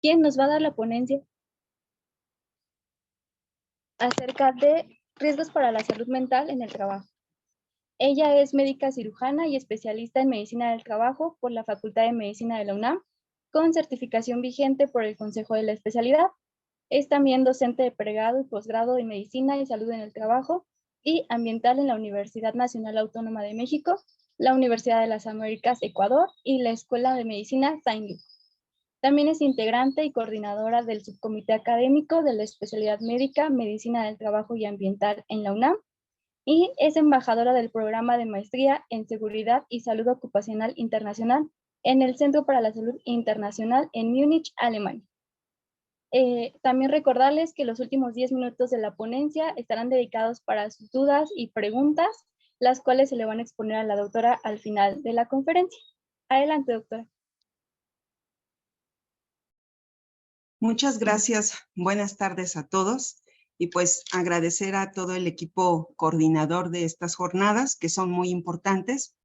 quien nos va a dar la ponencia acerca de riesgos para la salud mental en el trabajo. Ella es médica cirujana y especialista en medicina del trabajo por la Facultad de Medicina de la UNAM, con certificación vigente por el Consejo de la Especialidad. Es también docente de pregrado y posgrado de Medicina y Salud en el Trabajo y Ambiental en la Universidad Nacional Autónoma de México, la Universidad de las Américas, Ecuador, y la Escuela de Medicina Saint Luke. También es integrante y coordinadora del subcomité académico de la especialidad médica, Medicina del Trabajo y Ambiental en la UNAM, y es embajadora del programa de maestría en Seguridad y Salud Ocupacional Internacional en el Centro para la Salud Internacional en Múnich, Alemania. También recordarles que los últimos 10 minutos de la ponencia estarán dedicados para sus dudas y preguntas, las cuales se le van a exponer a la doctora al final de la conferencia. Adelante, doctora. Muchas gracias. Buenas tardes a todos. Y pues agradecer a todo el equipo coordinador de estas jornadas, que son muy importantes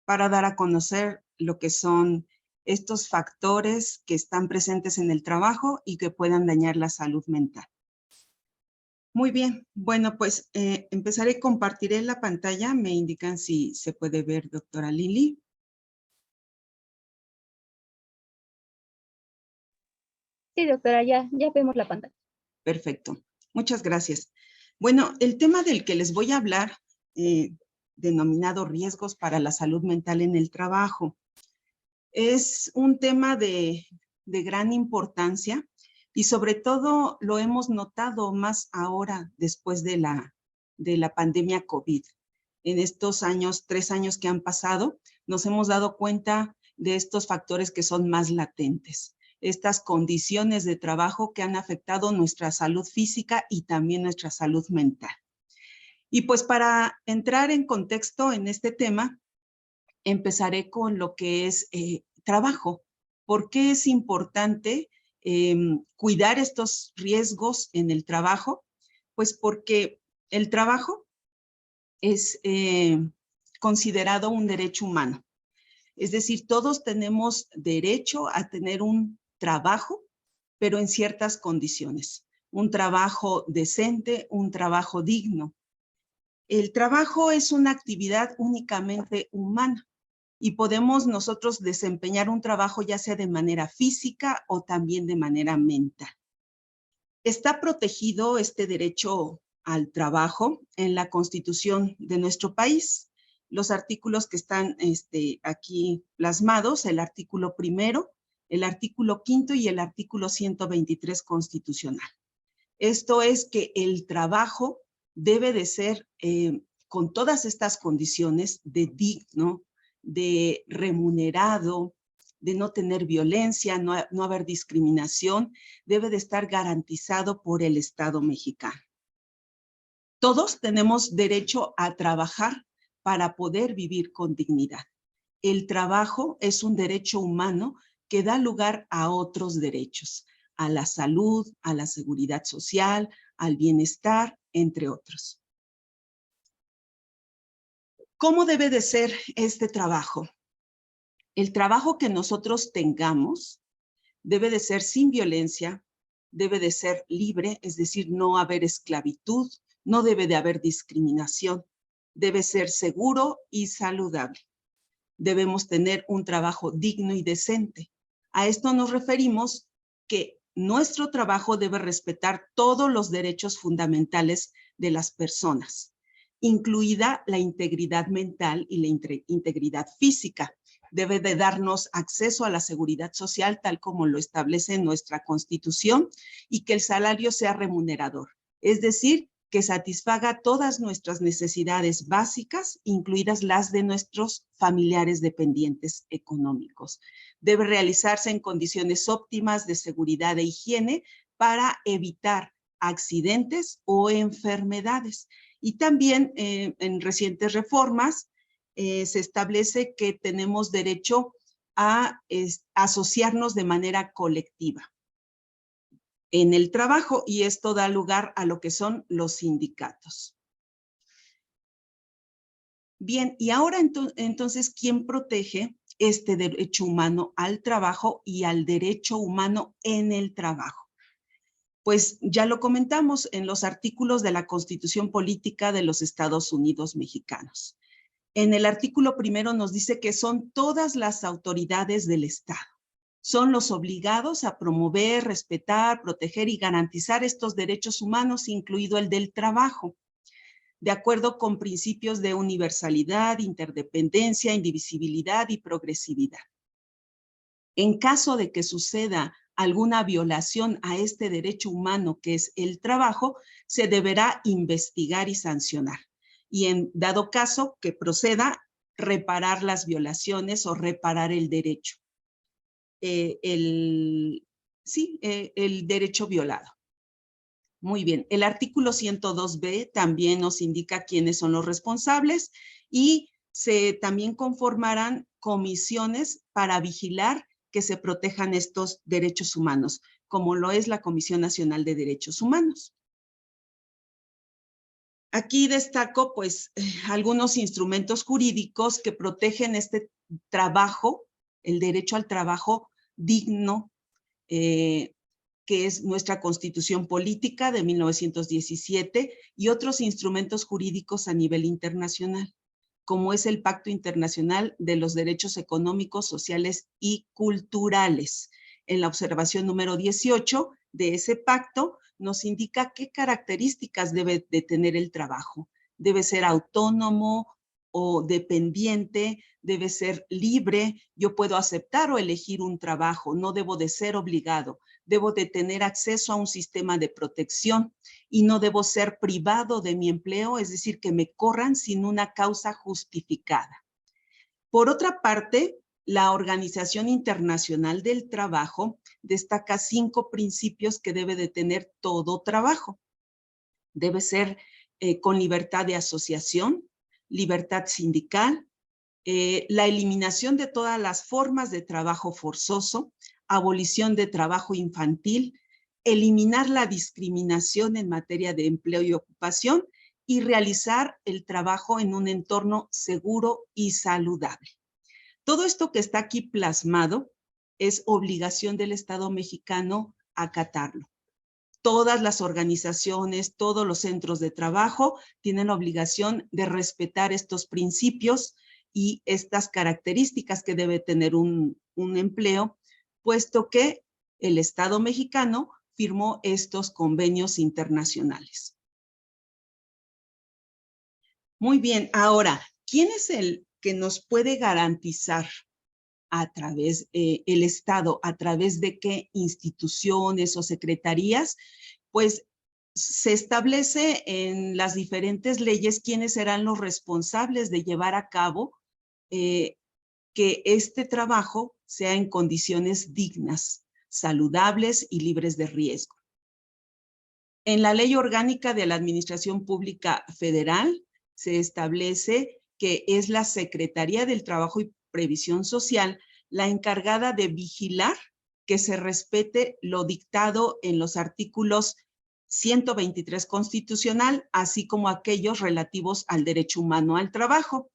para dar a conocer lo que son estos factores que están presentes en el trabajo y que puedan dañar la salud mental. Muy bien. Bueno, pues empezaré, compartiré la pantalla. Me indican si se puede ver, doctora Lili. Sí, doctora, ya vemos la pantalla. Perfecto. Muchas gracias. Bueno, el tema del que les voy a hablar, denominado riesgos para la salud mental en el trabajo, es un tema de gran importancia y sobre todo lo hemos notado más ahora después de la pandemia COVID. En estos años, 3 años que han pasado, nos hemos dado cuenta de estos factores que son más latentes. Estas condiciones de trabajo que han afectado nuestra salud física y también nuestra salud mental. Y pues para entrar en contexto en este tema, empezaré con lo que es trabajo. ¿Por qué es importante cuidar estos riesgos en el trabajo? Pues porque el trabajo es considerado un derecho humano. Es decir, todos tenemos derecho a tener un trabajo, pero en ciertas condiciones. Un trabajo decente, un trabajo digno. El trabajo es una actividad únicamente humana y podemos nosotros desempeñar un trabajo ya sea de manera física o también de manera mental. Está protegido este derecho al trabajo en la Constitución de nuestro país. Los artículos que están aquí plasmados, el artículo 1, el artículo 5 y el artículo 123 constitucional. Esto es que el trabajo debe de ser con todas estas condiciones de digno, de remunerado, de no tener violencia, no haber discriminación, debe de estar garantizado por el Estado mexicano. Todos tenemos derecho a trabajar para poder vivir con dignidad. El trabajo es un derecho humano que da lugar a otros derechos, a la salud, a la seguridad social, al bienestar, entre otros. ¿Cómo debe de ser este trabajo? El trabajo que nosotros tengamos debe de ser sin violencia, debe de ser libre, es decir, no haber esclavitud, no debe de haber discriminación, debe ser seguro y saludable. Debemos tener un trabajo digno y decente. A esto nos referimos que nuestro trabajo debe respetar todos los derechos fundamentales de las personas, incluida la integridad mental y la integridad física. Debe de darnos acceso a la seguridad social tal como lo establece nuestra Constitución y que el salario sea remunerador, es decir, que satisfaga todas nuestras necesidades básicas, incluidas las de nuestros familiares dependientes económicos. Debe realizarse en condiciones óptimas de seguridad e higiene para evitar accidentes o enfermedades. Y también en recientes reformas se establece que tenemos derecho a asociarnos de manera colectiva en el trabajo y esto da lugar a lo que son los sindicatos. Bien, y ahora entonces, ¿quién protege este derecho humano al trabajo y al derecho humano en el trabajo? Pues ya lo comentamos en los artículos de la Constitución Política de los Estados Unidos Mexicanos. En el artículo primero nos dice que son todas las autoridades del Estado. Son los obligados a promover, respetar, proteger y garantizar estos derechos humanos, incluido el del trabajo, de acuerdo con principios de universalidad, interdependencia, indivisibilidad y progresividad. En caso de que suceda alguna violación a este derecho humano que es el trabajo, se deberá investigar y sancionar. Y en dado caso que proceda, reparar las violaciones o reparar el derecho. El derecho violado. Muy bien, el artículo 102b también nos indica quiénes son los responsables y también conformarán comisiones para vigilar que se protejan estos derechos humanos, como lo es la Comisión Nacional de Derechos Humanos. Aquí destaco, pues, algunos instrumentos jurídicos que protegen este trabajo, el derecho al trabajo digno, que es nuestra Constitución Política de 1917 y otros instrumentos jurídicos a nivel internacional, como es el Pacto Internacional de los Derechos Económicos, Sociales y Culturales. En la observación número 18 de ese pacto nos indica qué características debe de tener el trabajo. Debe ser autónomo o dependiente, debe ser libre. Yo puedo aceptar o elegir un trabajo, no debo de ser obligado. Debo de tener acceso a un sistema de protección y no debo ser privado de mi empleo, es decir, que me corran sin una causa justificada. Por otra parte, la Organización Internacional del Trabajo destaca 5 principios que debe de tener todo trabajo. Debe ser con libertad de asociación, libertad sindical, la eliminación de todas las formas de trabajo forzoso, abolición de trabajo infantil, eliminar la discriminación en materia de empleo y ocupación y realizar el trabajo en un entorno seguro y saludable. Todo esto que está aquí plasmado es obligación del Estado mexicano acatarlo. Todas las organizaciones, todos los centros de trabajo tienen la obligación de respetar estos principios y estas características que debe tener un empleo, puesto que el Estado mexicano firmó estos convenios internacionales. Muy bien, ahora, ¿quién es el que nos puede garantizar a través el Estado, a través de qué instituciones o secretarías? Pues se establece en las diferentes leyes quiénes serán los responsables de llevar a cabo que este trabajo sea en condiciones dignas, saludables y libres de riesgo. En la Ley Orgánica de la Administración Pública Federal se establece que es la Secretaría del Trabajo y Previsión Social la encargada de vigilar que se respete lo dictado en los artículos 123 constitucional, así como aquellos relativos al derecho humano al trabajo.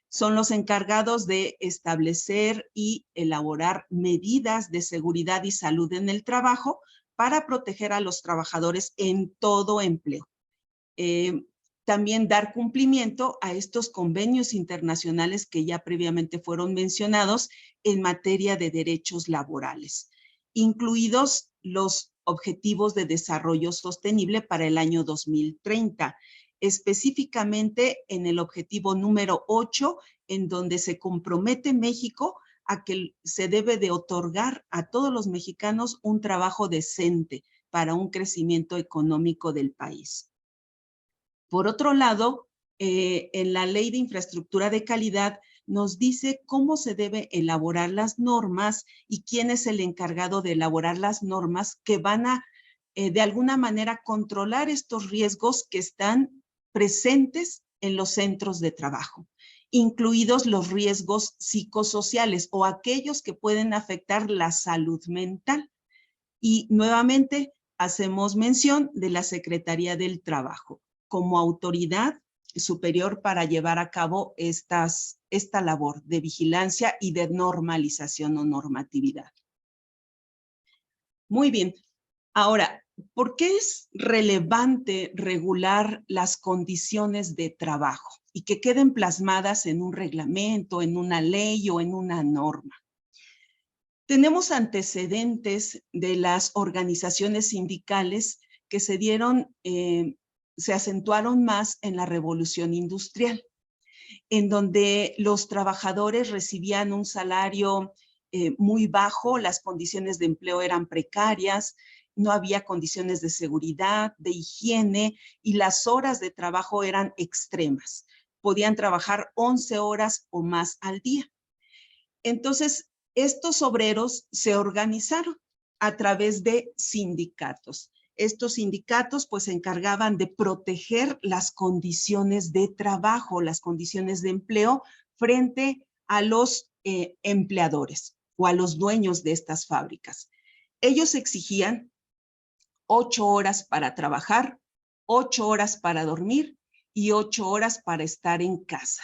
Son los encargados de establecer y elaborar medidas de seguridad y salud en el trabajo para proteger a los trabajadores en todo empleo. También dar cumplimiento a estos convenios internacionales que ya previamente fueron mencionados en materia de derechos laborales, incluidos los Objetivos de Desarrollo Sostenible para el año 2030, específicamente en el objetivo número 8, en donde se compromete México a que se debe de otorgar a todos los mexicanos un trabajo decente para un crecimiento económico del país. Por otro lado, en la Ley de Infraestructura de Calidad nos dice cómo se debe elaborar las normas y quién es el encargado de elaborar las normas que van a, de alguna manera, controlar estos riesgos que están presentes en los centros de trabajo, incluidos los riesgos psicosociales o aquellos que pueden afectar la salud mental. Y nuevamente hacemos mención de la Secretaría del Trabajo como autoridad superior para llevar a cabo esta labor de vigilancia y de normalización o normatividad. Muy bien. Ahora, ¿por qué es relevante regular las condiciones de trabajo y que queden plasmadas en un reglamento, en una ley o en una norma? Tenemos antecedentes de las organizaciones sindicales que se acentuaron más en la revolución industrial, en donde los trabajadores recibían un salario muy bajo, las condiciones de empleo eran precarias, no había condiciones de seguridad, de higiene, y las horas de trabajo eran extremas. Podían trabajar 11 horas o más al día. Entonces, estos obreros se organizaron a través de sindicatos. Estos sindicatos pues se encargaban de proteger las condiciones de trabajo, las condiciones de empleo frente a los empleadores o a los dueños de estas fábricas. Ellos exigían 8 horas para trabajar, 8 horas para dormir y 8 horas para estar en casa.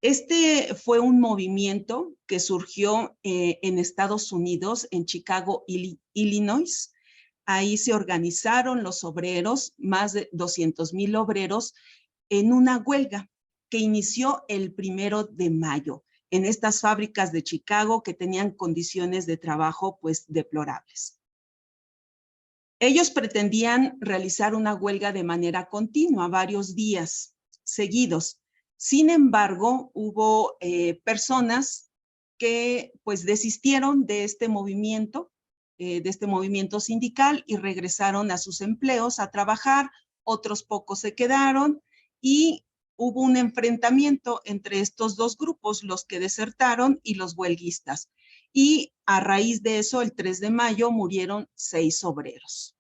Este fue un movimiento que surgió en Estados Unidos, en Chicago, Illinois. Ahí se organizaron los obreros, más de 200,000 obreros, en una huelga que inició el 1 de mayo en estas fábricas de Chicago que tenían condiciones de trabajo pues deplorables. Ellos pretendían realizar una huelga de manera continua, varios días seguidos. Sin embargo, hubo personas que pues desistieron de este movimiento sindical y regresaron a sus empleos a trabajar, otros pocos se quedaron y hubo un enfrentamiento entre estos dos grupos, los que desertaron y los huelguistas. Y a raíz de eso, el 3 de mayo murieron 6 obreros.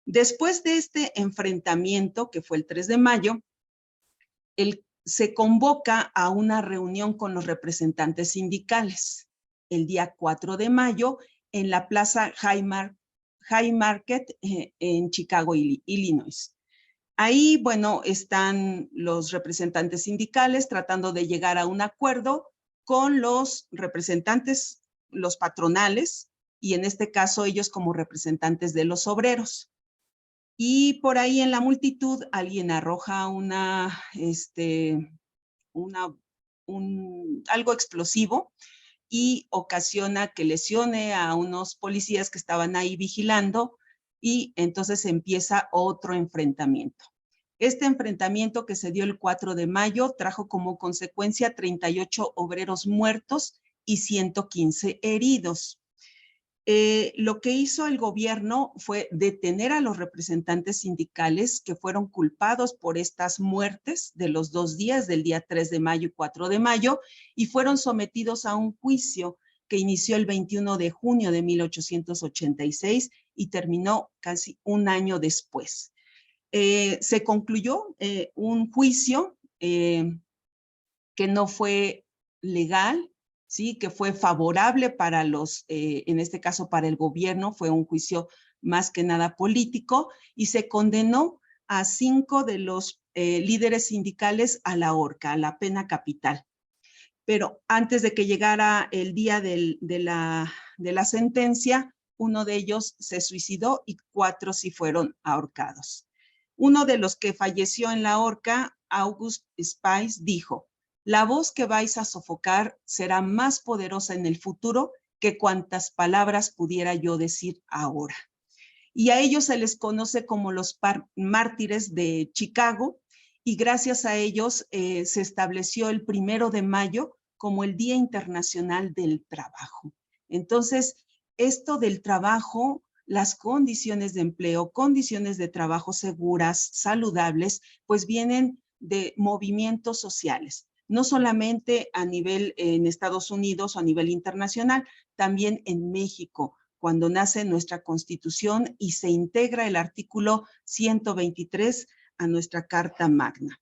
Después de este enfrentamiento, que fue el 3 de mayo, se convoca a una reunión con los representantes sindicales el día 4 de mayo en la Plaza High Market en Chicago, Illinois. Ahí, bueno, están los representantes sindicales tratando de llegar a un acuerdo con los representantes, los patronales, y en este caso ellos como representantes de los obreros. Y por ahí en la multitud alguien arroja algo explosivo y ocasiona que lesione a unos policías que estaban ahí vigilando y entonces empieza otro enfrentamiento. Este enfrentamiento que se dio el 4 de mayo trajo como consecuencia 38 obreros muertos y 115 heridos. Lo que hizo el gobierno fue detener a los representantes sindicales que fueron culpados por estas muertes de los 2 días, del día 3 de mayo y 4 de mayo, y fueron sometidos a un juicio que inició el 21 de junio de 1886 y terminó casi un año después. Se concluyó un juicio que no fue legal, ¿sí? Que fue favorable para en este caso para el gobierno, fue un juicio más que nada político y se condenó a 5 de los líderes sindicales a la horca, a la pena capital. Pero antes de que llegara el día de la sentencia, uno de ellos se suicidó y 4 sí fueron ahorcados. Uno de los que falleció en la horca, August Spice, dijo: la voz que vais a sofocar será más poderosa en el futuro que cuantas palabras pudiera yo decir ahora. Y a ellos se les conoce como los mártires de Chicago, y gracias a ellos se estableció el 1 de mayo como el Día Internacional del Trabajo. Entonces, esto del trabajo, las condiciones de empleo, condiciones de trabajo seguras, saludables, pues vienen de movimientos sociales. No solamente a nivel en Estados Unidos o a nivel internacional, también en México, cuando nace nuestra Constitución y se integra el artículo 123 a nuestra Carta Magna.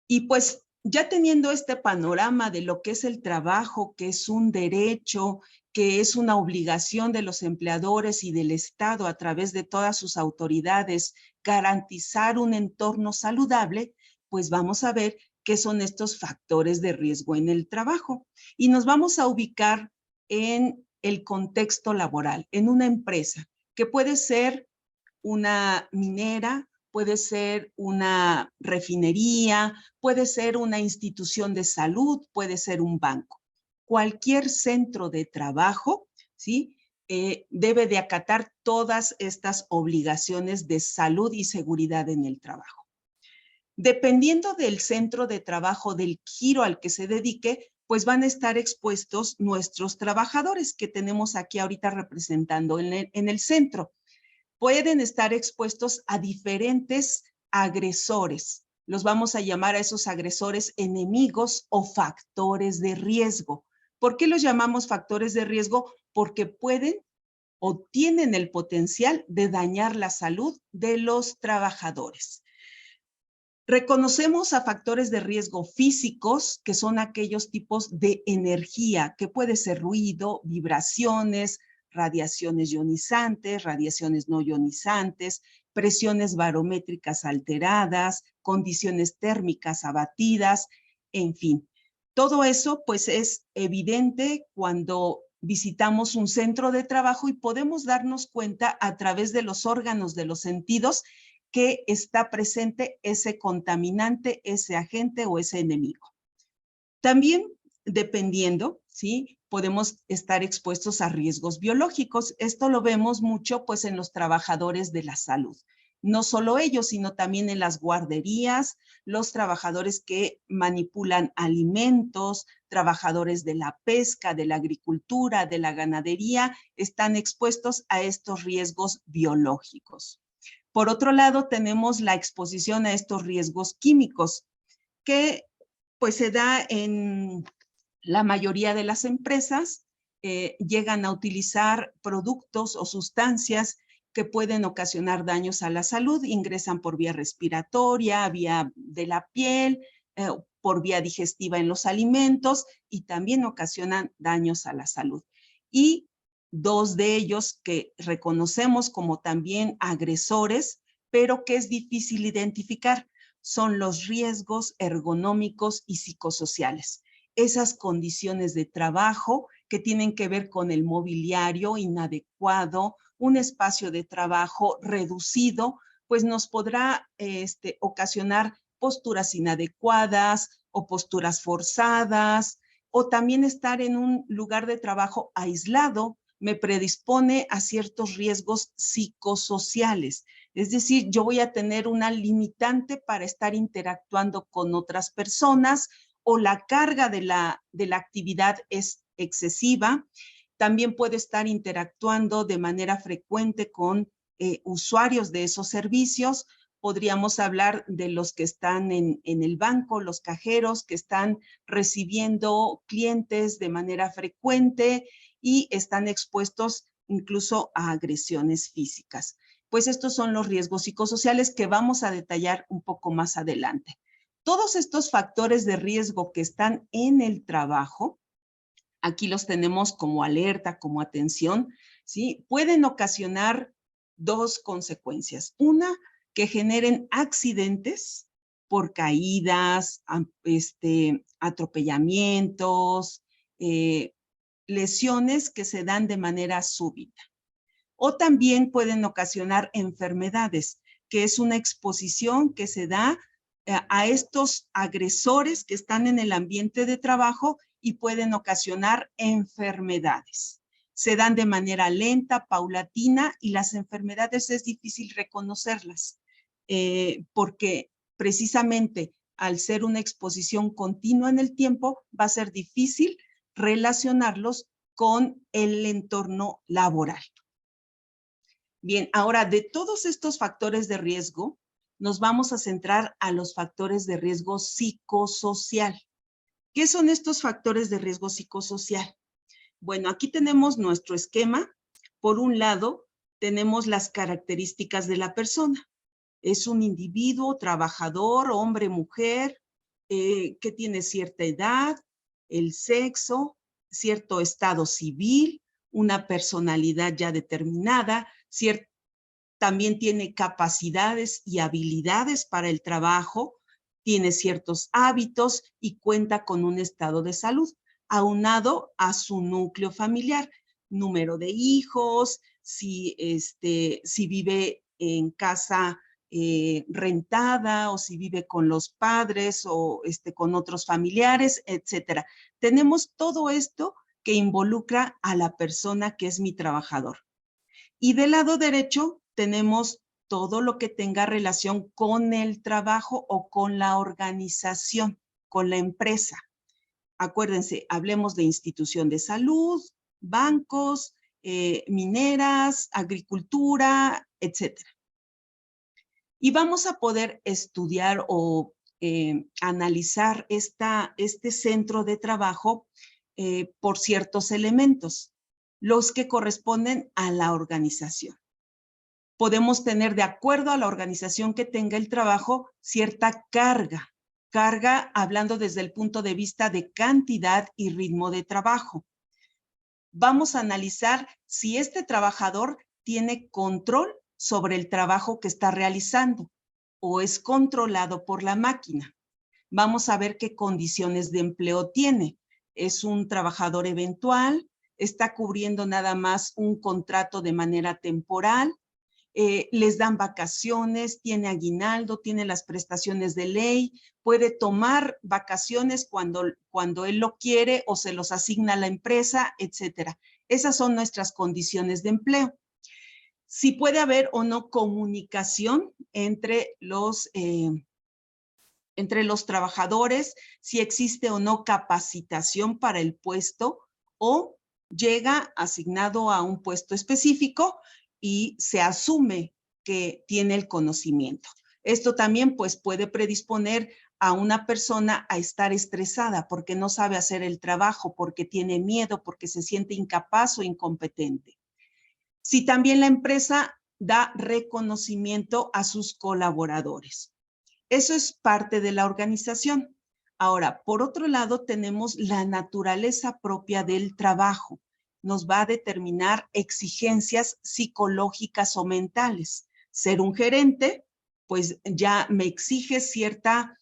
Y pues ya teniendo este panorama de lo que es el trabajo, que es un derecho, que es una obligación de los empleadores y del Estado a través de todas sus autoridades, garantizar un entorno saludable, pues vamos a ver qué son estos factores de riesgo en el trabajo. Y nos vamos a ubicar en el contexto laboral, en una empresa, que puede ser una minera, puede ser una refinería, puede ser una institución de salud, puede ser un banco. Cualquier centro de trabajo, ¿sí? Debe de acatar todas estas obligaciones de salud y seguridad en el trabajo. Dependiendo del centro de trabajo, del giro al que se dedique, pues van a estar expuestos nuestros trabajadores que tenemos aquí ahorita representando en el centro. Pueden estar expuestos a diferentes agresores. Los vamos a llamar a esos agresores enemigos o factores de riesgo. ¿Por qué los llamamos factores de riesgo? Porque pueden o tienen el potencial de dañar la salud de los trabajadores. Reconocemos a factores de riesgo físicos, que son aquellos tipos de energía, que puede ser ruido, vibraciones, radiaciones ionizantes, radiaciones no ionizantes, presiones barométricas alteradas, condiciones térmicas abatidas, en fin. Todo eso pues es evidente cuando visitamos un centro de trabajo y podemos darnos cuenta a través de los órganos de los sentidos que está presente ese contaminante, ese agente o ese enemigo. También, dependiendo, ¿sí? Podemos estar expuestos a riesgos biológicos. Esto lo vemos mucho, pues, en los trabajadores de la salud. No solo ellos, sino también en las guarderías, los trabajadores que manipulan alimentos, trabajadores de la pesca, de la agricultura, de la ganadería, están expuestos a estos riesgos biológicos. Por otro lado, tenemos la exposición a estos riesgos químicos, que pues se da en la mayoría de las empresas, llegan a utilizar productos o sustancias que pueden ocasionar daños a la salud, ingresan por vía respiratoria, vía de la piel, por vía digestiva en los alimentos y también ocasionan daños a la salud. Y dos de ellos que reconocemos como también agresores, pero que es difícil identificar, son los riesgos ergonómicos y psicosociales. Esas condiciones de trabajo que tienen que ver con el mobiliario inadecuado, un espacio de trabajo reducido, pues nos podrá ocasionar posturas inadecuadas o posturas forzadas, o también estar en un lugar de trabajo aislado me predispone a ciertos riesgos psicosociales. Es decir, yo voy a tener una limitante para estar interactuando con otras personas o la carga de la actividad es excesiva. También puedo estar interactuando de manera frecuente con usuarios de esos servicios. Podríamos hablar de los que están en el banco, los cajeros que están recibiendo clientes de manera frecuente y están expuestos incluso a agresiones físicas. Pues estos son los riesgos psicosociales que vamos a detallar un poco más adelante. Todos estos factores de riesgo que están en el trabajo, aquí los tenemos como alerta, como atención, ¿sí? Pueden ocasionar dos consecuencias. Una, que generen accidentes por caídas, atropellamientos, lesiones que se dan de manera súbita. O también pueden ocasionar enfermedades, que es una exposición que se da a estos agresores que están en el ambiente de trabajo y pueden ocasionar enfermedades. Se dan de manera lenta, paulatina, y las enfermedades es difícil reconocerlas, porque precisamente al ser una exposición continua en el tiempo, va a ser difícil relacionarlos con el entorno laboral. Bien, ahora de todos estos factores de riesgo, nos vamos a centrar a los factores de riesgo psicosocial. ¿Qué son estos factores de riesgo psicosocial? Bueno, aquí tenemos nuestro esquema. Por un lado, tenemos las características de la persona. Es un individuo, trabajador, hombre, mujer, que tiene cierta edad, el sexo, cierto estado civil, una personalidad ya determinada, también tiene capacidades y habilidades para el trabajo, tiene ciertos hábitos y cuenta con un estado de salud, aunado a su núcleo familiar, número de hijos, si vive en casa rentada o si vive con los padres o con otros familiares, etcétera. Tenemos todo esto que involucra a la persona que es mi trabajador. Y del lado derecho tenemos todo lo que tenga relación con el trabajo o con la organización, con la empresa. Acuérdense, hablemos de institución de salud, bancos, mineras, agricultura, etcétera. Y vamos a poder estudiar o analizar este centro de trabajo por ciertos elementos, los que corresponden a la organización. Podemos tener, de acuerdo a la organización que tenga el trabajo, cierta carga hablando desde el punto de vista de cantidad y ritmo de trabajo. Vamos a analizar si este trabajador tiene control sobre el trabajo que está realizando o es controlado por la máquina. Vamos a ver qué condiciones de empleo tiene. ¿Es un trabajador eventual? ¿Está cubriendo nada más un contrato de manera temporal? Les dan vacaciones, tiene aguinaldo, tiene las prestaciones de ley, puede tomar vacaciones cuando él lo quiere o se los asigna a la empresa, etcétera. Esas son nuestras condiciones de empleo. Si puede haber o no comunicación entre los trabajadores, si existe o no capacitación para el puesto o llega asignado a un puesto específico y se asume que tiene el conocimiento. Esto también pues puede predisponer a una persona a estar estresada porque no sabe hacer el trabajo, porque tiene miedo, porque se siente incapaz o incompetente. Si también la empresa da reconocimiento a sus colaboradores. Eso es parte de la organización. Ahora, por otro lado, tenemos la naturaleza propia del trabajo. Nos va a determinar exigencias psicológicas o mentales. Ser un gerente, pues ya me exige cierta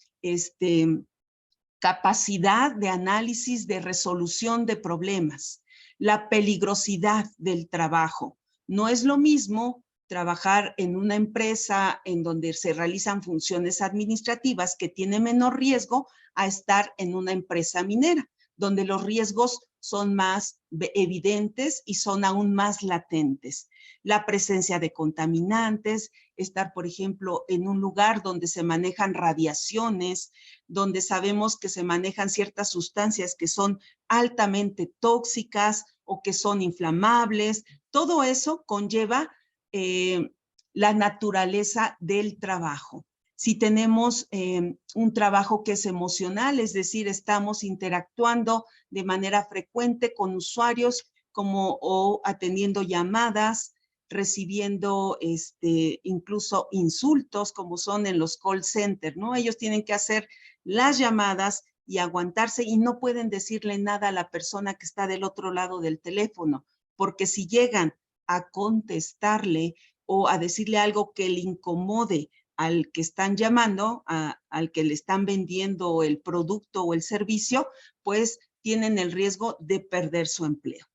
capacidad de análisis, de resolución de problemas. La peligrosidad del trabajo. No es lo mismo trabajar en una empresa en donde se realizan funciones administrativas que tiene menor riesgo a estar en una empresa minera, donde los riesgos son más evidentes y son aún más latentes. La presencia de contaminantes, estar, por ejemplo, en un lugar donde se manejan radiaciones, donde sabemos que se manejan ciertas sustancias que son altamente tóxicas o que son inflamables. Todo eso conlleva la naturaleza del trabajo. Si tenemos un trabajo que es emocional, es decir, estamos interactuando de manera frecuente con usuarios o atendiendo llamadas, recibiendo incluso insultos como son en los call centers, ¿no? Ellos tienen que hacer las llamadas y aguantarse y no pueden decirle nada a la persona que está del otro lado del teléfono, porque si llegan a contestarle o a decirle algo que le incomode al que están llamando, al que le están vendiendo el producto o el servicio, pues tienen el riesgo de perder su empleo.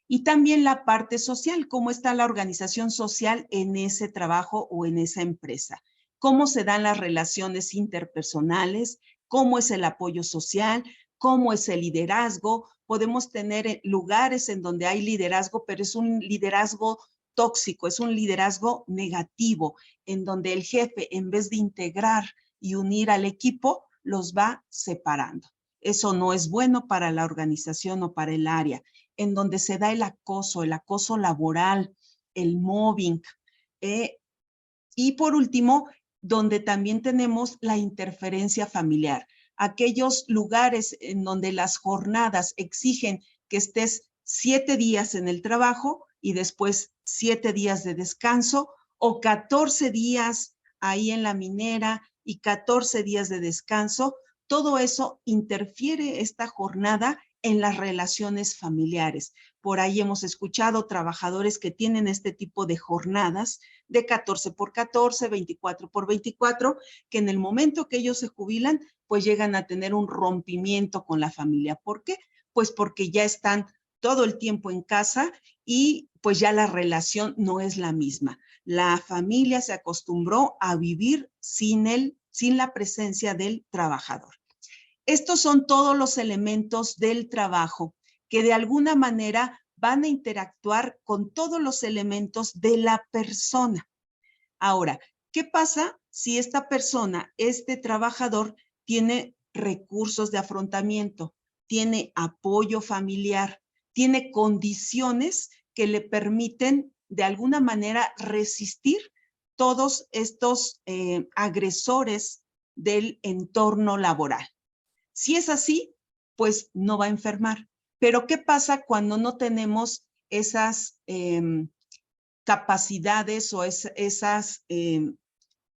Y también la parte social, cómo está la organización social en ese trabajo o en esa empresa. Cómo se dan las relaciones interpersonales, cómo es el apoyo social, cómo es el liderazgo. Podemos tener lugares en donde hay liderazgo, pero es un liderazgo tóxico, es un liderazgo negativo, en donde el jefe, en vez de integrar y unir al equipo, los va separando. Eso no es bueno para la organización o para el área. En donde se da el acoso laboral, el mobbing. Y por último, donde también tenemos la interferencia familiar. Aquellos lugares en donde las jornadas exigen que estés 7 días en el trabajo y después 7 días de descanso o 14 días ahí en la minera y 14 días de descanso, todo eso interfiere esta jornada en las relaciones familiares. Por ahí hemos escuchado trabajadores que tienen este tipo de jornadas de 14 por 14, 24 por 24, que en el momento que ellos se jubilan, pues llegan a tener un rompimiento con la familia. ¿Por qué? Pues porque ya están todo el tiempo en casa y pues ya la relación no es la misma. La familia se acostumbró a vivir sin la presencia del trabajador. Estos son todos los elementos del trabajo que de alguna manera van a interactuar con todos los elementos de la persona. Ahora, ¿qué pasa si esta persona, este trabajador, tiene recursos de afrontamiento, tiene apoyo familiar, tiene condiciones que le permiten de alguna manera resistir todos estos agresores del entorno laboral? Si es así, pues no va a enfermar. Pero ¿qué pasa cuando no tenemos esas capacidades o esas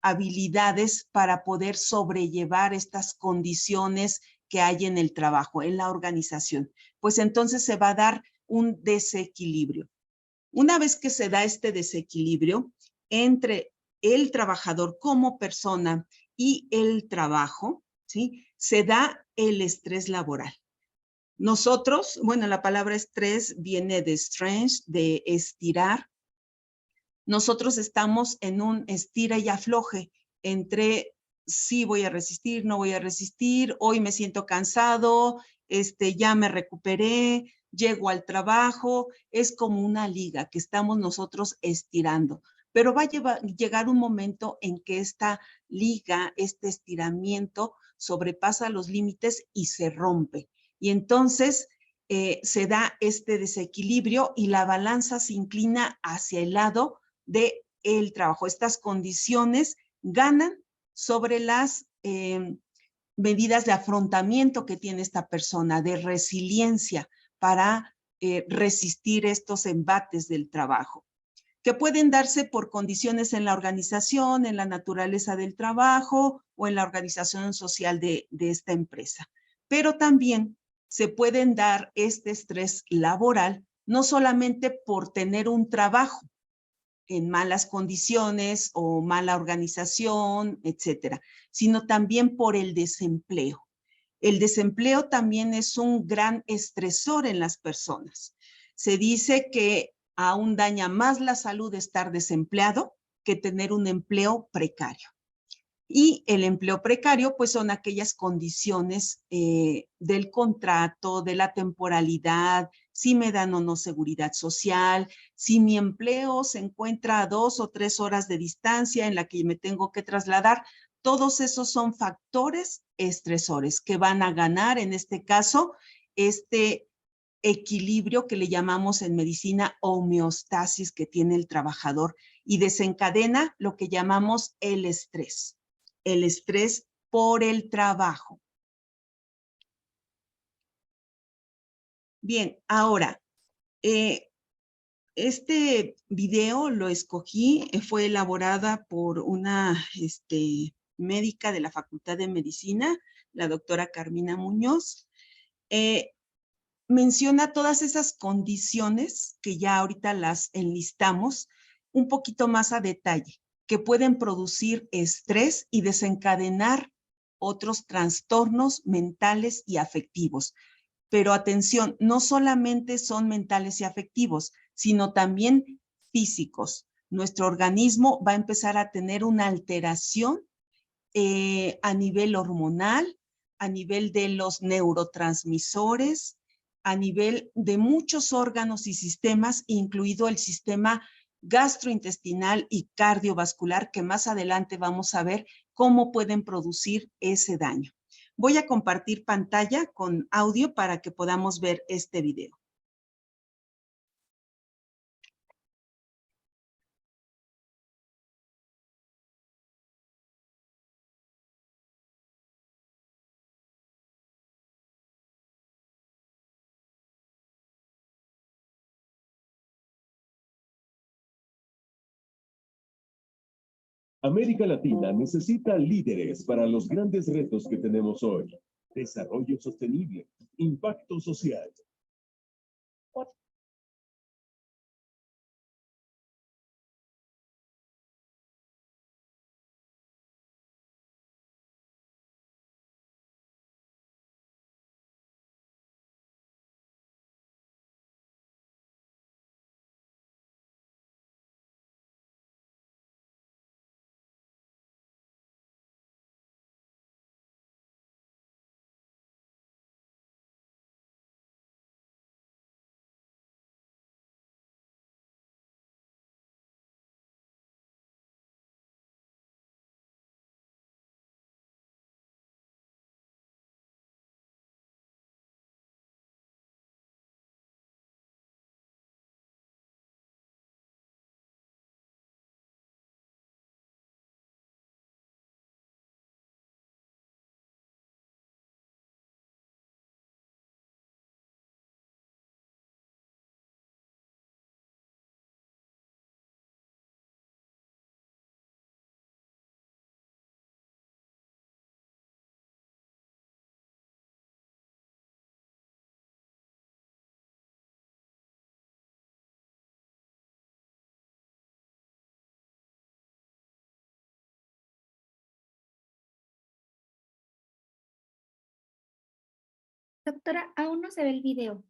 habilidades para poder sobrellevar estas condiciones que hay en el trabajo, en la organización? Pues entonces se va a dar un desequilibrio. Una vez que se da este desequilibrio entre el trabajador como persona y el trabajo, ¿sí? Se da el estrés laboral. Nosotros, bueno, la palabra estrés viene de stretch, de estirar. Nosotros estamos en un estira y afloje entre sí voy a resistir, no voy a resistir, hoy me siento cansado, ya me recuperé, llego al trabajo, es como una liga que estamos nosotros estirando. Pero va a llegar un momento en que esta liga, este estiramiento, sobrepasa los límites y se rompe. Y entonces se da este desequilibrio y la balanza se inclina hacia el lado del trabajo. Estas condiciones ganan sobre las medidas de afrontamiento que tiene esta persona, de resiliencia para resistir estos embates del trabajo, que pueden darse por condiciones en la organización, en la naturaleza del trabajo o en la organización social de esta empresa. Pero también se pueden dar este estrés laboral no solamente por tener un trabajo en malas condiciones o mala organización, etcétera, sino también por el desempleo. El desempleo también es un gran estresor en las personas. Se dice que aún daña más la salud estar desempleado que tener un empleo precario. Y el empleo precario, pues son aquellas condiciones del contrato, de la temporalidad, si me dan o no seguridad social, si mi empleo se encuentra a 2 o 3 horas de distancia en la que me tengo que trasladar. Todos esos son factores estresores que van a ganar, en este caso, este equilibrio que le llamamos en medicina homeostasis que tiene el trabajador y desencadena lo que llamamos el estrés por el trabajo. Bien, ahora, este video lo escogí, fue elaborada por una médica de la Facultad de Medicina, la doctora Carmina Muñoz. Menciona todas esas condiciones que ya ahorita las enlistamos un poquito más a detalle, que pueden producir estrés y desencadenar otros trastornos mentales y afectivos. Pero atención, no solamente son mentales y afectivos, sino también físicos. Nuestro organismo va a empezar a tener una alteración a nivel hormonal, a nivel de los neurotransmisores, a nivel de muchos órganos y sistemas, incluido el sistema gastrointestinal y cardiovascular, que más adelante vamos a ver cómo pueden producir ese daño. Voy a compartir pantalla con audio para que podamos ver este video. América Latina necesita líderes para los grandes retos que tenemos hoy. Desarrollo sostenible, impacto social. Doctora, aún no se ve el video.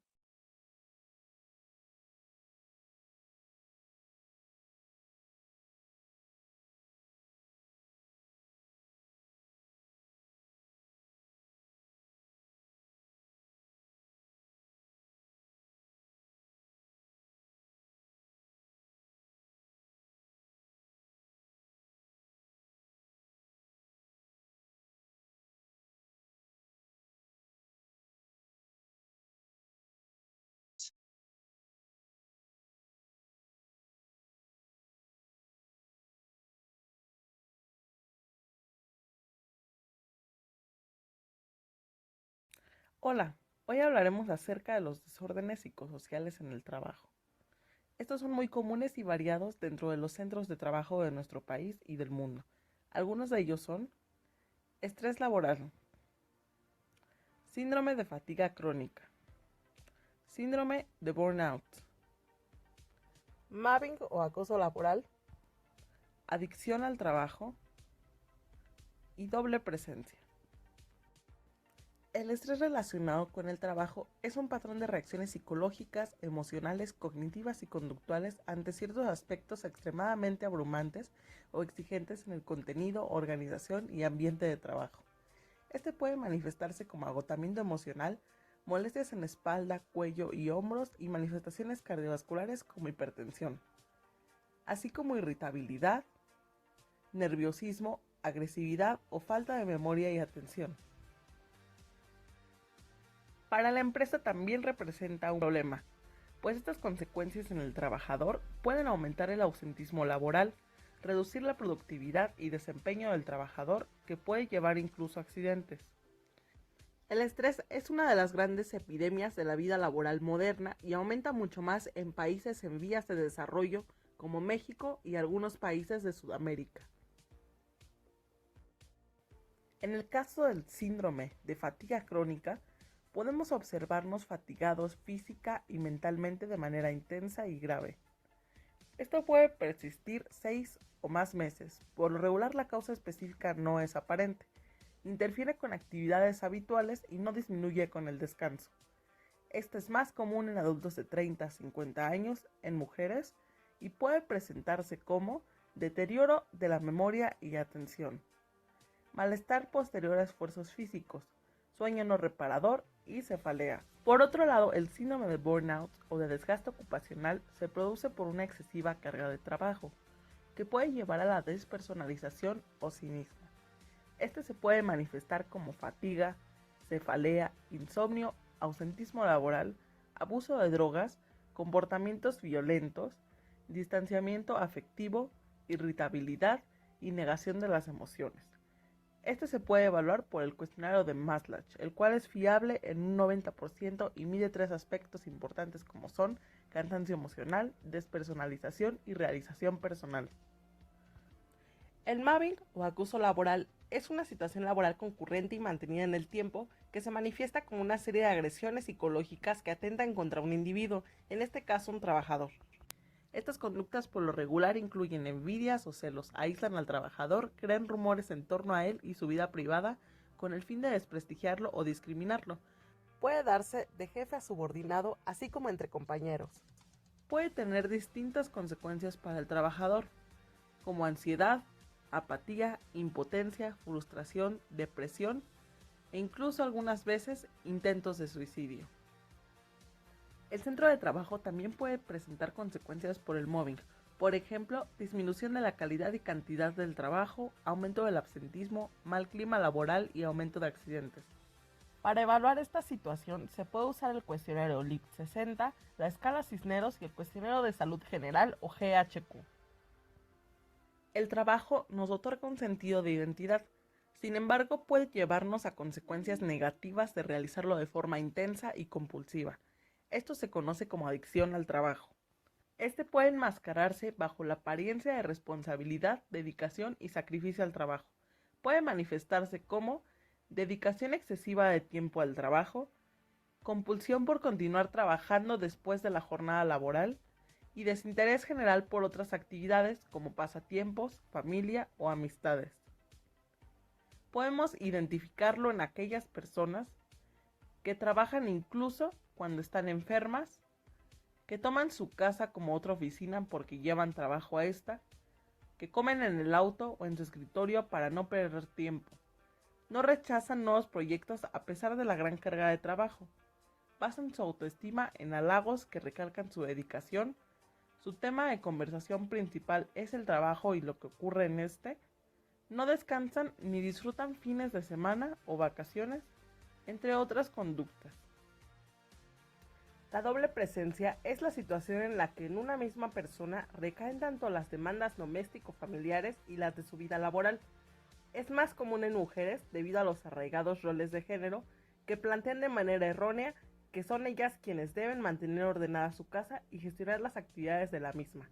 Hola, hoy hablaremos acerca de los desórdenes psicosociales en el trabajo. Estos son muy comunes y variados dentro de los centros de trabajo de nuestro país y del mundo. Algunos de ellos son estrés laboral, síndrome de fatiga crónica, síndrome de burnout, mobbing o acoso laboral, adicción al trabajo y doble presencia. El estrés relacionado con el trabajo es un patrón de reacciones psicológicas, emocionales, cognitivas y conductuales ante ciertos aspectos extremadamente abrumantes o exigentes en el contenido, organización y ambiente de trabajo. Este puede manifestarse como agotamiento emocional, molestias en la espalda, cuello y hombros y manifestaciones cardiovasculares como hipertensión, así como irritabilidad, nerviosismo, agresividad o falta de memoria y atención. Para la empresa también representa un problema, pues estas consecuencias en el trabajador pueden aumentar el ausentismo laboral, reducir la productividad y desempeño del trabajador, que puede llevar incluso a accidentes. El estrés es una de las grandes epidemias de la vida laboral moderna y aumenta mucho más en países en vías de desarrollo como México y algunos países de Sudamérica. En el caso del síndrome de fatiga crónica, podemos observarnos fatigados física y mentalmente de manera intensa y grave. Esto puede persistir 6 o más meses. Por lo regular, la causa específica no es aparente. Interfiere con actividades habituales y no disminuye con el descanso. Esto es más común en adultos de 30 a 50 años, en mujeres, y puede presentarse como deterioro de la memoria y atención, malestar posterior a esfuerzos físicos, sueño no reparador y cefalea. Por otro lado, el síndrome de burnout o de desgaste ocupacional se produce por una excesiva carga de trabajo, que puede llevar a la despersonalización o cinismo. Este se puede manifestar como fatiga, cefalea, insomnio, ausentismo laboral, abuso de drogas, comportamientos violentos, distanciamiento afectivo, irritabilidad y negación de las emociones. Este se puede evaluar por el cuestionario de Maslach, el cual es fiable en un 90% y mide 3 aspectos importantes como son cansancio emocional, despersonalización y realización personal. El mobbing o acoso laboral es una situación laboral concurrente y mantenida en el tiempo que se manifiesta como una serie de agresiones psicológicas que atentan contra un individuo, en este caso un trabajador. Estas conductas por lo regular incluyen envidias o celos, aíslan al trabajador, crean rumores en torno a él y su vida privada con el fin de desprestigiarlo o discriminarlo. Puede darse de jefe a subordinado, así como entre compañeros. Puede tener distintas consecuencias para el trabajador, como ansiedad, apatía, impotencia, frustración, depresión e incluso algunas veces intentos de suicidio. El centro de trabajo también puede presentar consecuencias por el mobbing, por ejemplo, disminución de la calidad y cantidad del trabajo, aumento del absentismo, mal clima laboral y aumento de accidentes. Para evaluar esta situación se puede usar el cuestionario LIP60, la escala Cisneros y el cuestionario de salud general o GHQ. El trabajo nos otorga un sentido de identidad, sin embargo puede llevarnos a consecuencias negativas de realizarlo de forma intensa y compulsiva. Esto se conoce como adicción al trabajo. Este puede enmascararse bajo la apariencia de responsabilidad, dedicación y sacrificio al trabajo. Puede manifestarse como dedicación excesiva de tiempo al trabajo, compulsión por continuar trabajando después de la jornada laboral y desinterés general por otras actividades como pasatiempos, familia o amistades. Podemos identificarlo en aquellas personas que trabajan incluso cuando están enfermas, que toman su casa como otra oficina porque llevan trabajo a esta, que comen en el auto o en su escritorio para no perder tiempo. No rechazan nuevos proyectos a pesar de la gran carga de trabajo. Basan su autoestima en halagos que recalcan su dedicación. Su tema de conversación principal es el trabajo y lo que ocurre en este. No descansan ni disfrutan fines de semana o vacaciones, entre otras conductas. La doble presencia es la situación en la que en una misma persona recaen tanto las demandas doméstico-familiares y las de su vida laboral. Es más común en mujeres debido a los arraigados roles de género que plantean de manera errónea que son ellas quienes deben mantener ordenada su casa y gestionar las actividades de la misma,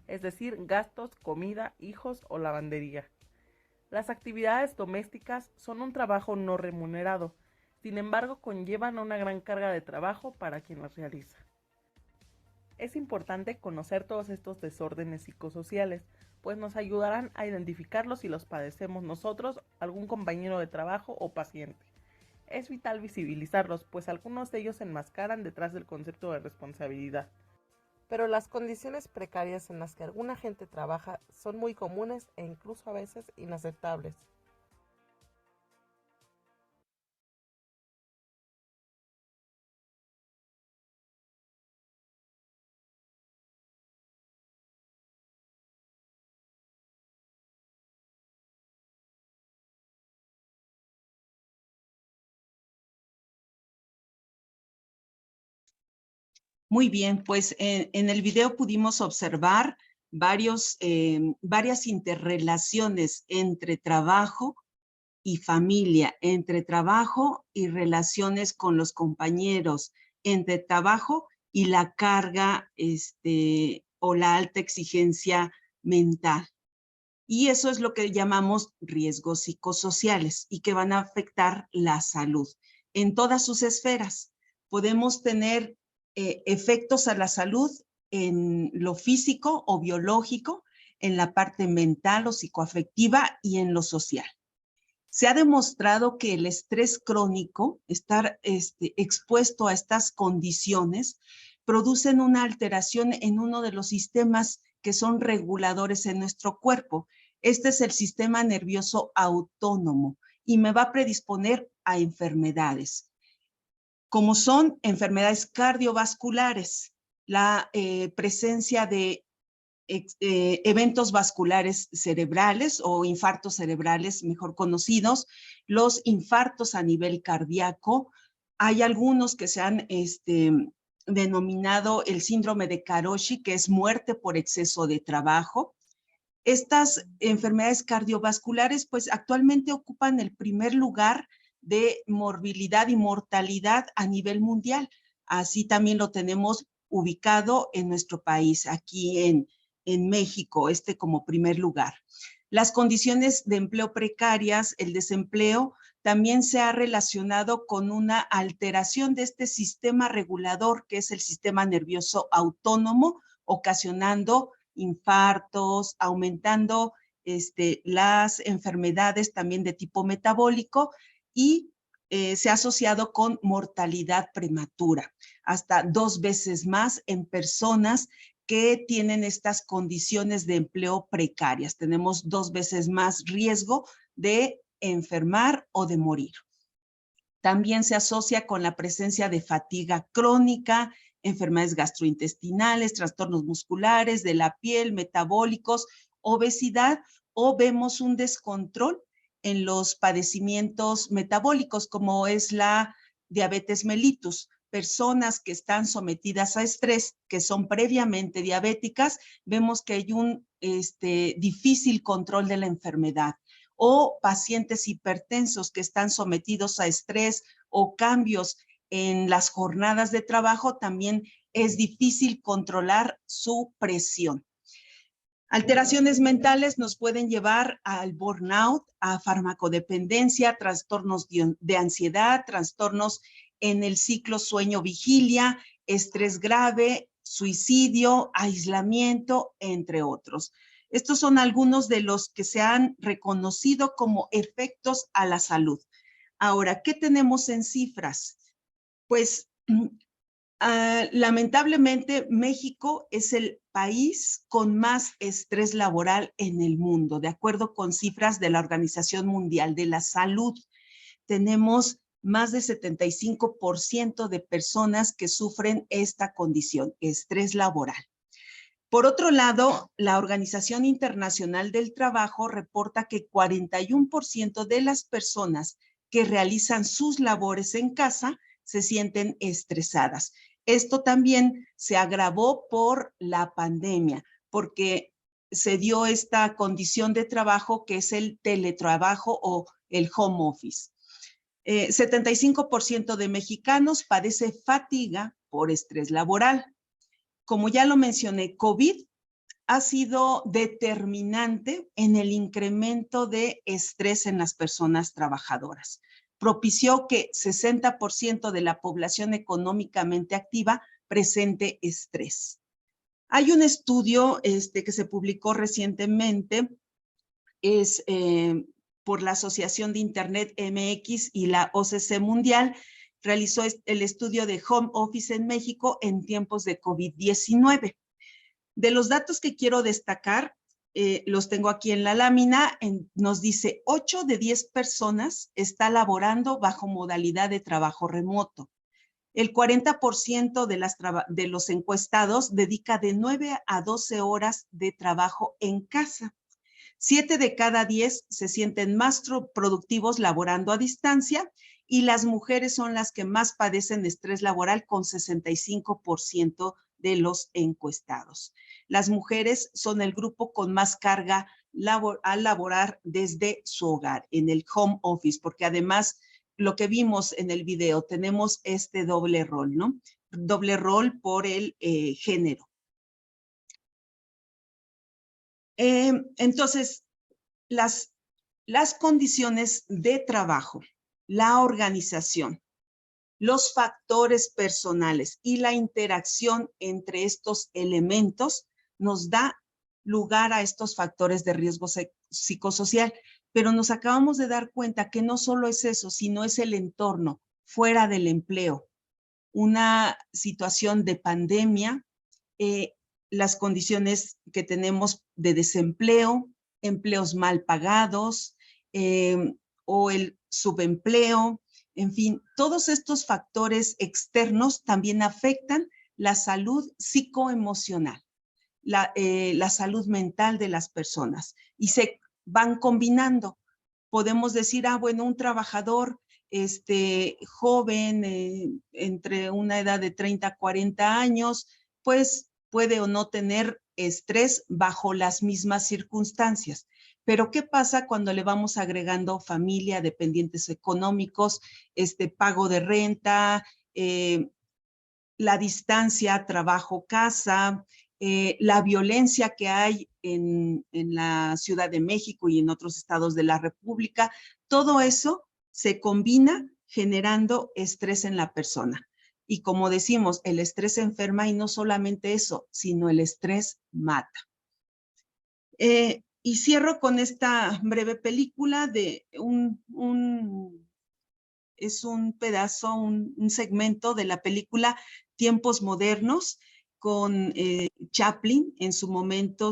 es decir, gastos, comida, hijos o lavandería. Las actividades domésticas son un trabajo no remunerado, sin embargo conllevan una gran carga de trabajo para quien las realiza. Es importante conocer todos estos desórdenes psicosociales, pues nos ayudarán a identificarlos si los padecemos nosotros, algún compañero de trabajo o paciente. Es vital visibilizarlos, pues algunos de ellos se enmascaran detrás del concepto de responsabilidad. Pero las condiciones precarias en las que alguna gente trabaja son muy comunes e incluso a veces inaceptables. Muy bien, pues en el video pudimos observar varias interrelaciones entre trabajo y familia, entre trabajo y relaciones con los compañeros, entre trabajo y la carga o la alta exigencia mental. Y eso es lo que llamamos riesgos psicosociales y que van a afectar la salud en todas sus esferas. Podemos tener efectos a la salud en lo físico o biológico, en la parte mental o psicoafectiva y en lo social. Se ha demostrado que el estrés crónico, estar expuesto a estas condiciones, producen una alteración en uno de los sistemas que son reguladores en nuestro cuerpo. Este es el sistema nervioso autónomo y me va a predisponer a enfermedades, como son enfermedades cardiovasculares, la presencia de eventos vasculares cerebrales o infartos cerebrales mejor conocidos, los infartos a nivel cardíaco. Hay algunos que se han denominado el síndrome de Karoshi, que es muerte por exceso de trabajo. Estas enfermedades cardiovasculares pues actualmente ocupan el primer lugar de morbilidad y mortalidad a nivel mundial. Así también lo tenemos ubicado en nuestro país, aquí en México, como primer lugar. Las condiciones de empleo precarias, el desempleo, también se ha relacionado con una alteración de este sistema regulador que es el sistema nervioso autónomo, ocasionando infartos, aumentando las enfermedades también de tipo metabólico y se ha asociado con mortalidad prematura, hasta 2 veces más en personas que tienen estas condiciones de empleo precarias. Tenemos 2 veces más riesgo de enfermar o de morir. También se asocia con la presencia de fatiga crónica, enfermedades gastrointestinales, trastornos musculares, de la piel, metabólicos, obesidad, o vemos un descontrol en los padecimientos metabólicos, como es la diabetes mellitus. Personas que están sometidas a estrés, que son previamente diabéticas, vemos que hay un difícil control de la enfermedad. O pacientes hipertensos que están sometidos a estrés o cambios en las jornadas de trabajo, también es difícil controlar su presión. Alteraciones mentales nos pueden llevar al burnout, a farmacodependencia, trastornos de ansiedad, trastornos en el ciclo sueño-vigilia, estrés grave, suicidio, aislamiento, entre otros. Estos son algunos de los que se han reconocido como efectos a la salud. Ahora, ¿qué tenemos en cifras? Pues lamentablemente, México es el país con más estrés laboral en el mundo, de acuerdo con cifras de la Organización Mundial de la Salud. Tenemos más de 75% de personas que sufren esta condición, estrés laboral. Por otro lado, la Organización Internacional del Trabajo reporta que 41% de las personas que realizan sus labores en casa se sienten estresadas. Esto también se agravó por la pandemia, porque se dio esta condición de trabajo que es el teletrabajo o el home office. 75% de mexicanos padece fatiga por estrés laboral. Como ya lo mencioné, COVID ha sido determinante en el incremento de estrés en las personas trabajadoras. Propició que 60% de la población económicamente activa presente estrés. Hay un estudio que se publicó recientemente, es por la Asociación de Internet MX y la OCC Mundial, realizó el estudio de Home Office en México en tiempos de COVID-19. De los datos que quiero destacar, los tengo aquí en la lámina, nos dice 8 de 10 personas está laborando bajo modalidad de trabajo remoto. El 40% de los encuestados dedica de 9 a 12 horas de trabajo en casa. 7 de cada 10 se sienten más productivos laborando a distancia y las mujeres son las que más padecen estrés laboral con 65% de los encuestados. Las mujeres son el grupo con más carga al laborar desde su hogar, en el home office, porque además lo que vimos en el video, tenemos este doble rol, ¿no? Doble rol por el género. Entonces, las condiciones de trabajo, la organización, los factores personales y la interacción entre estos elementos nos da lugar a estos factores de riesgo psicosocial. Pero nos acabamos de dar cuenta que no solo es eso, sino es el entorno fuera del empleo. Una situación de pandemia, las condiciones que tenemos de desempleo, empleos mal pagados o el subempleo, en fin, todos estos factores externos también afectan la salud psicoemocional, la salud mental de las personas y se van combinando. Podemos decir, bueno, un trabajador joven, entre una edad de 30 a 40 años, pues puede o no tener estrés bajo las mismas circunstancias. Pero ¿qué pasa cuando le vamos agregando familia, dependientes económicos, pago de renta, la distancia, trabajo, casa, la violencia que hay en la Ciudad de México y en otros estados de la República, todo eso se combina generando estrés en la persona. Y como decimos, el estrés enferma y no solamente eso, sino el estrés mata. Y cierro con esta breve película de es un pedazo, un segmento de la película Tiempos Modernos con Chaplin. En su momento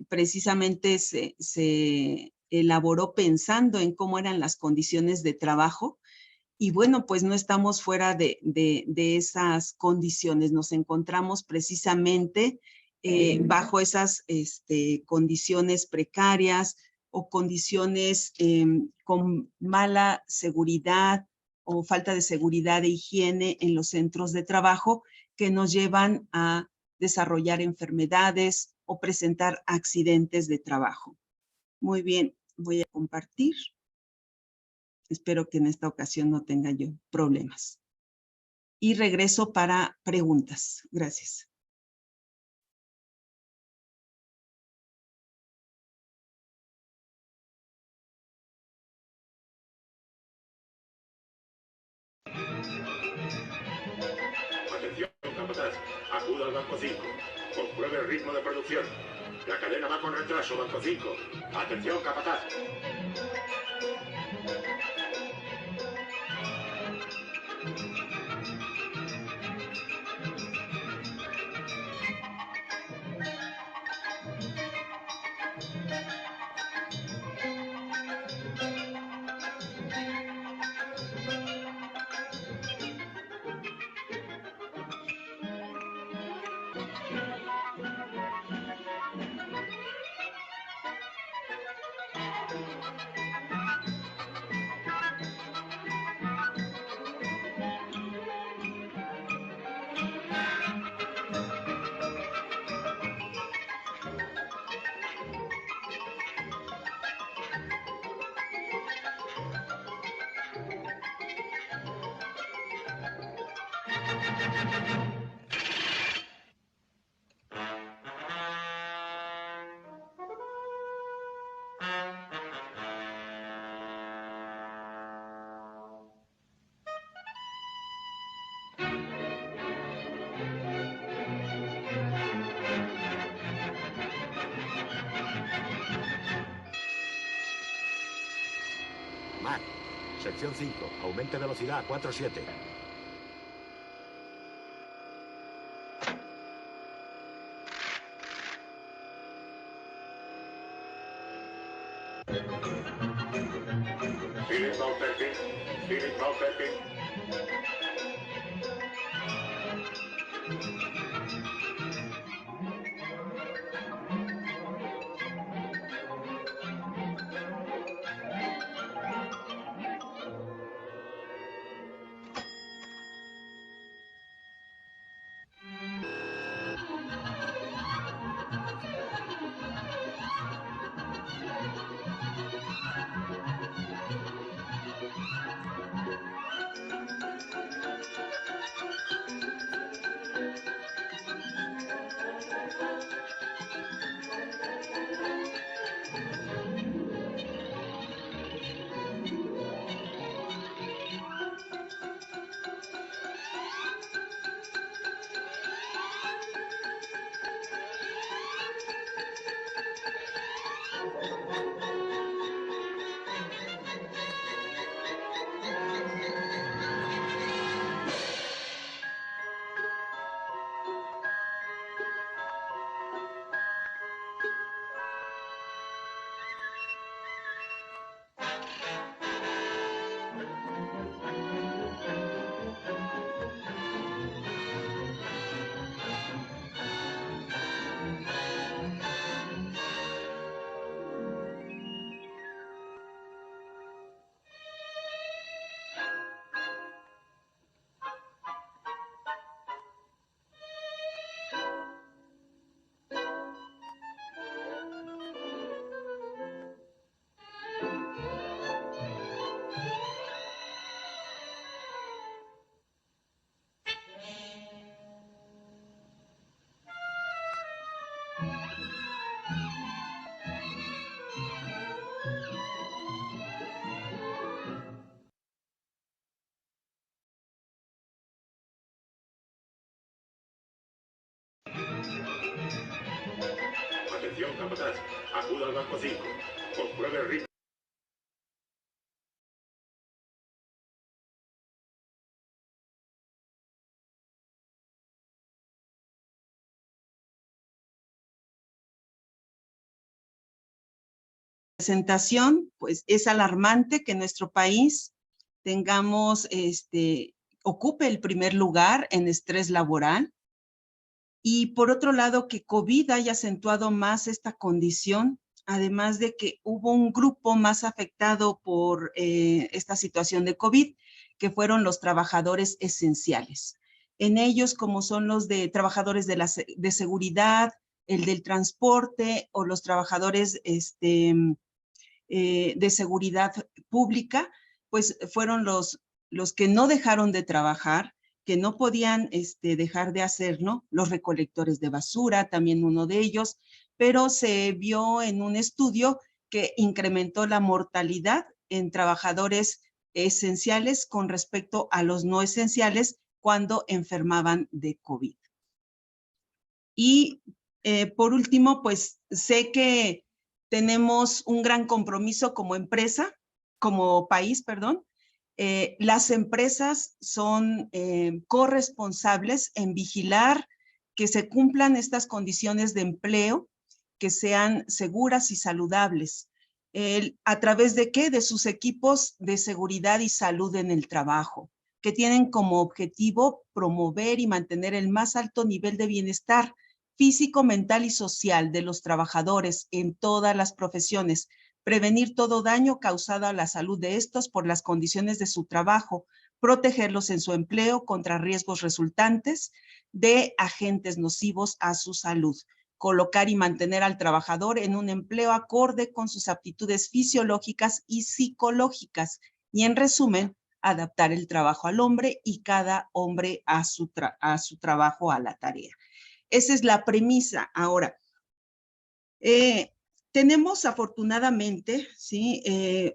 precisamente se elaboró pensando en cómo eran las condiciones de trabajo. Y bueno, pues no estamos fuera de esas condiciones. Nos encontramos precisamente bajo esas condiciones precarias o condiciones con mala seguridad o falta de seguridad e higiene en los centros de trabajo que nos llevan a desarrollar enfermedades o presentar accidentes de trabajo. Muy bien, voy a compartir. Espero que en esta ocasión no tenga yo problemas. Y regreso para preguntas. Gracias. Atención, capataz. Acuda al Banco 5. Compruebe el ritmo de producción. La cadena va con retraso, Banco 5. Atención, capataz. Mac, sección 5, aumente velocidad a 4.7. Philip Bauperkin. Philip Bauperkin. Atención, capataz. Acuda al banco 5. Compruebe el ritmo. Presentación, pues es alarmante que nuestro país ocupe el primer lugar en estrés laboral. Y por otro lado, que COVID haya acentuado más esta condición, además de que hubo un grupo más afectado por esta situación de COVID, que fueron los trabajadores esenciales. En ellos, como son los de trabajadores de seguridad, el del transporte o los trabajadores de seguridad pública, pues fueron los que no dejaron de trabajar, que no podían dejar de hacerlo, los recolectores de basura, también uno de ellos, pero se vio en un estudio que incrementó la mortalidad en trabajadores esenciales con respecto a los no esenciales cuando enfermaban de COVID. Y por último, pues sé que tenemos un gran compromiso como empresa, como país, perdón. Las empresas son corresponsables en vigilar que se cumplan estas condiciones de empleo, que sean seguras y saludables. ¿A través de qué? De sus equipos de seguridad y salud en el trabajo, que tienen como objetivo promover y mantener el más alto nivel de bienestar físico, mental y social de los trabajadores en todas las profesiones, prevenir todo daño causado a la salud de estos por las condiciones de su trabajo, protegerlos en su empleo contra riesgos resultantes de agentes nocivos a su salud, colocar y mantener al trabajador en un empleo acorde con sus aptitudes fisiológicas y psicológicas y, en resumen, adaptar el trabajo al hombre y cada hombre a su trabajo, a la tarea. Esa es la premisa. Ahora, tenemos afortunadamente, ¿sí?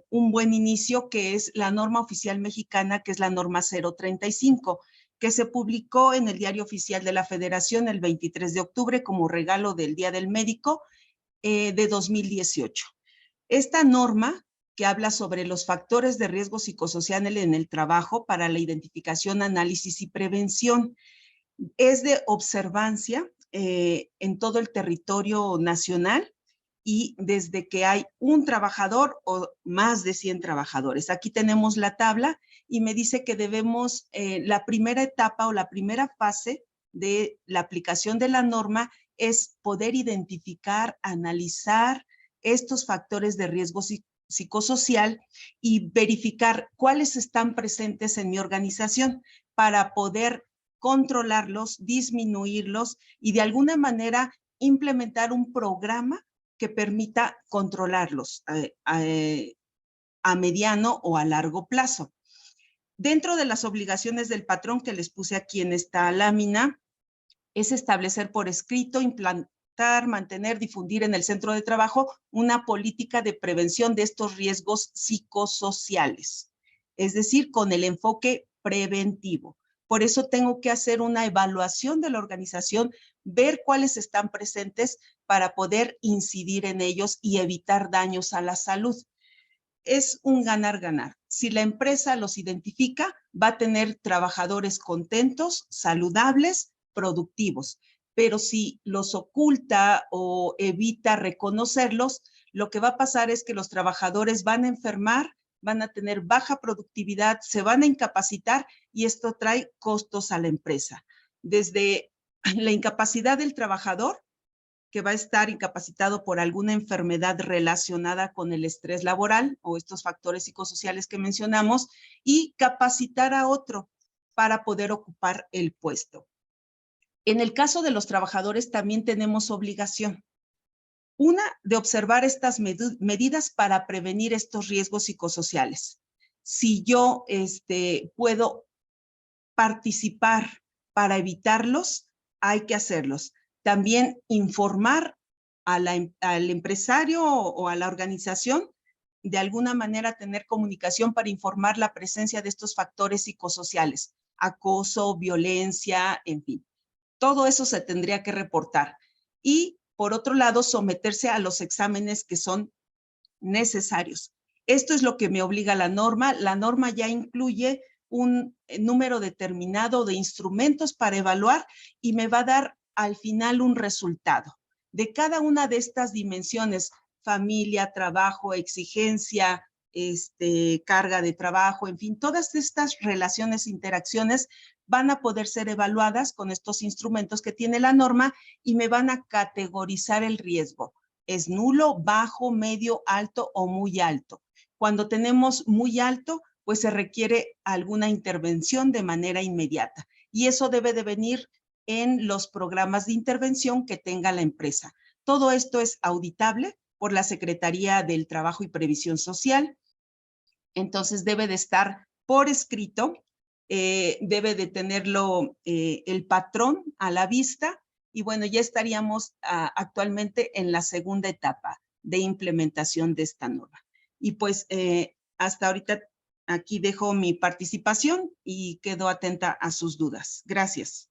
Un buen inicio que es la norma oficial mexicana, que es la norma 035, que se publicó en el Diario Oficial de la Federación el 23 de octubre como regalo del Día del Médico de 2018. Esta norma, que habla sobre los factores de riesgo psicosocial en el trabajo para la identificación, análisis y prevención, es de observancia en todo el territorio nacional y desde que hay un trabajador o más de 100 trabajadores. Aquí tenemos la tabla y me dice que debemos, la primera etapa o la primera fase de la aplicación de la norma es poder identificar, analizar estos factores de riesgo psicosocial y verificar cuáles están presentes en mi organización para poder controlarlos, disminuirlos y de alguna manera implementar un programa que permita controlarlos a mediano o a largo plazo. Dentro de las obligaciones del patrón que les puse aquí en esta lámina, es establecer por escrito, implantar, mantener, difundir en el centro de trabajo una política de prevención de estos riesgos psicosociales, es decir, con el enfoque preventivo. Por eso tengo que hacer una evaluación de la organización, ver cuáles están presentes para poder incidir en ellos y evitar daños a la salud. Es un ganar-ganar. Si la empresa los identifica, va a tener trabajadores contentos, saludables, productivos. Pero si los oculta o evita reconocerlos, lo que va a pasar es que los trabajadores van a enfermar, van a tener baja productividad, se van a incapacitar y esto trae costos a la empresa. Desde la incapacidad del trabajador, que va a estar incapacitado por alguna enfermedad relacionada con el estrés laboral o estos factores psicosociales que mencionamos, y capacitar a otro para poder ocupar el puesto. En el caso de los trabajadores también tenemos obligación. Una, de observar estas medidas para prevenir estos riesgos psicosociales. Si yo puedo participar para evitarlos, hay que hacerlos. También informar al empresario o a la organización, de alguna manera tener comunicación para informar la presencia de estos factores psicosociales, acoso, violencia, en fin. Todo eso se tendría que reportar. y por otro lado someterse a los exámenes que son necesarios. Esto es lo que me obliga la norma. La norma ya incluye un número determinado de instrumentos para evaluar y me va a dar al final un resultado. De cada una de estas dimensiones, familia, trabajo, exigencia, carga de trabajo, en fin, todas estas relaciones, interacciones van a poder ser evaluadas con estos instrumentos que tiene la norma y me van a categorizar el riesgo. ¿Es nulo, bajo, medio, alto o muy alto? Cuando tenemos muy alto, pues se requiere alguna intervención de manera inmediata. Y eso debe de venir en los programas de intervención que tenga la empresa. Todo esto es auditable por la Secretaría del Trabajo y Previsión Social. Entonces debe de estar por escrito, debe de tenerlo el patrón a la vista. Y bueno, ya estaríamos actualmente en la segunda etapa de implementación de esta norma. Y pues hasta ahorita aquí dejo mi participación y quedo atenta a sus dudas. Gracias.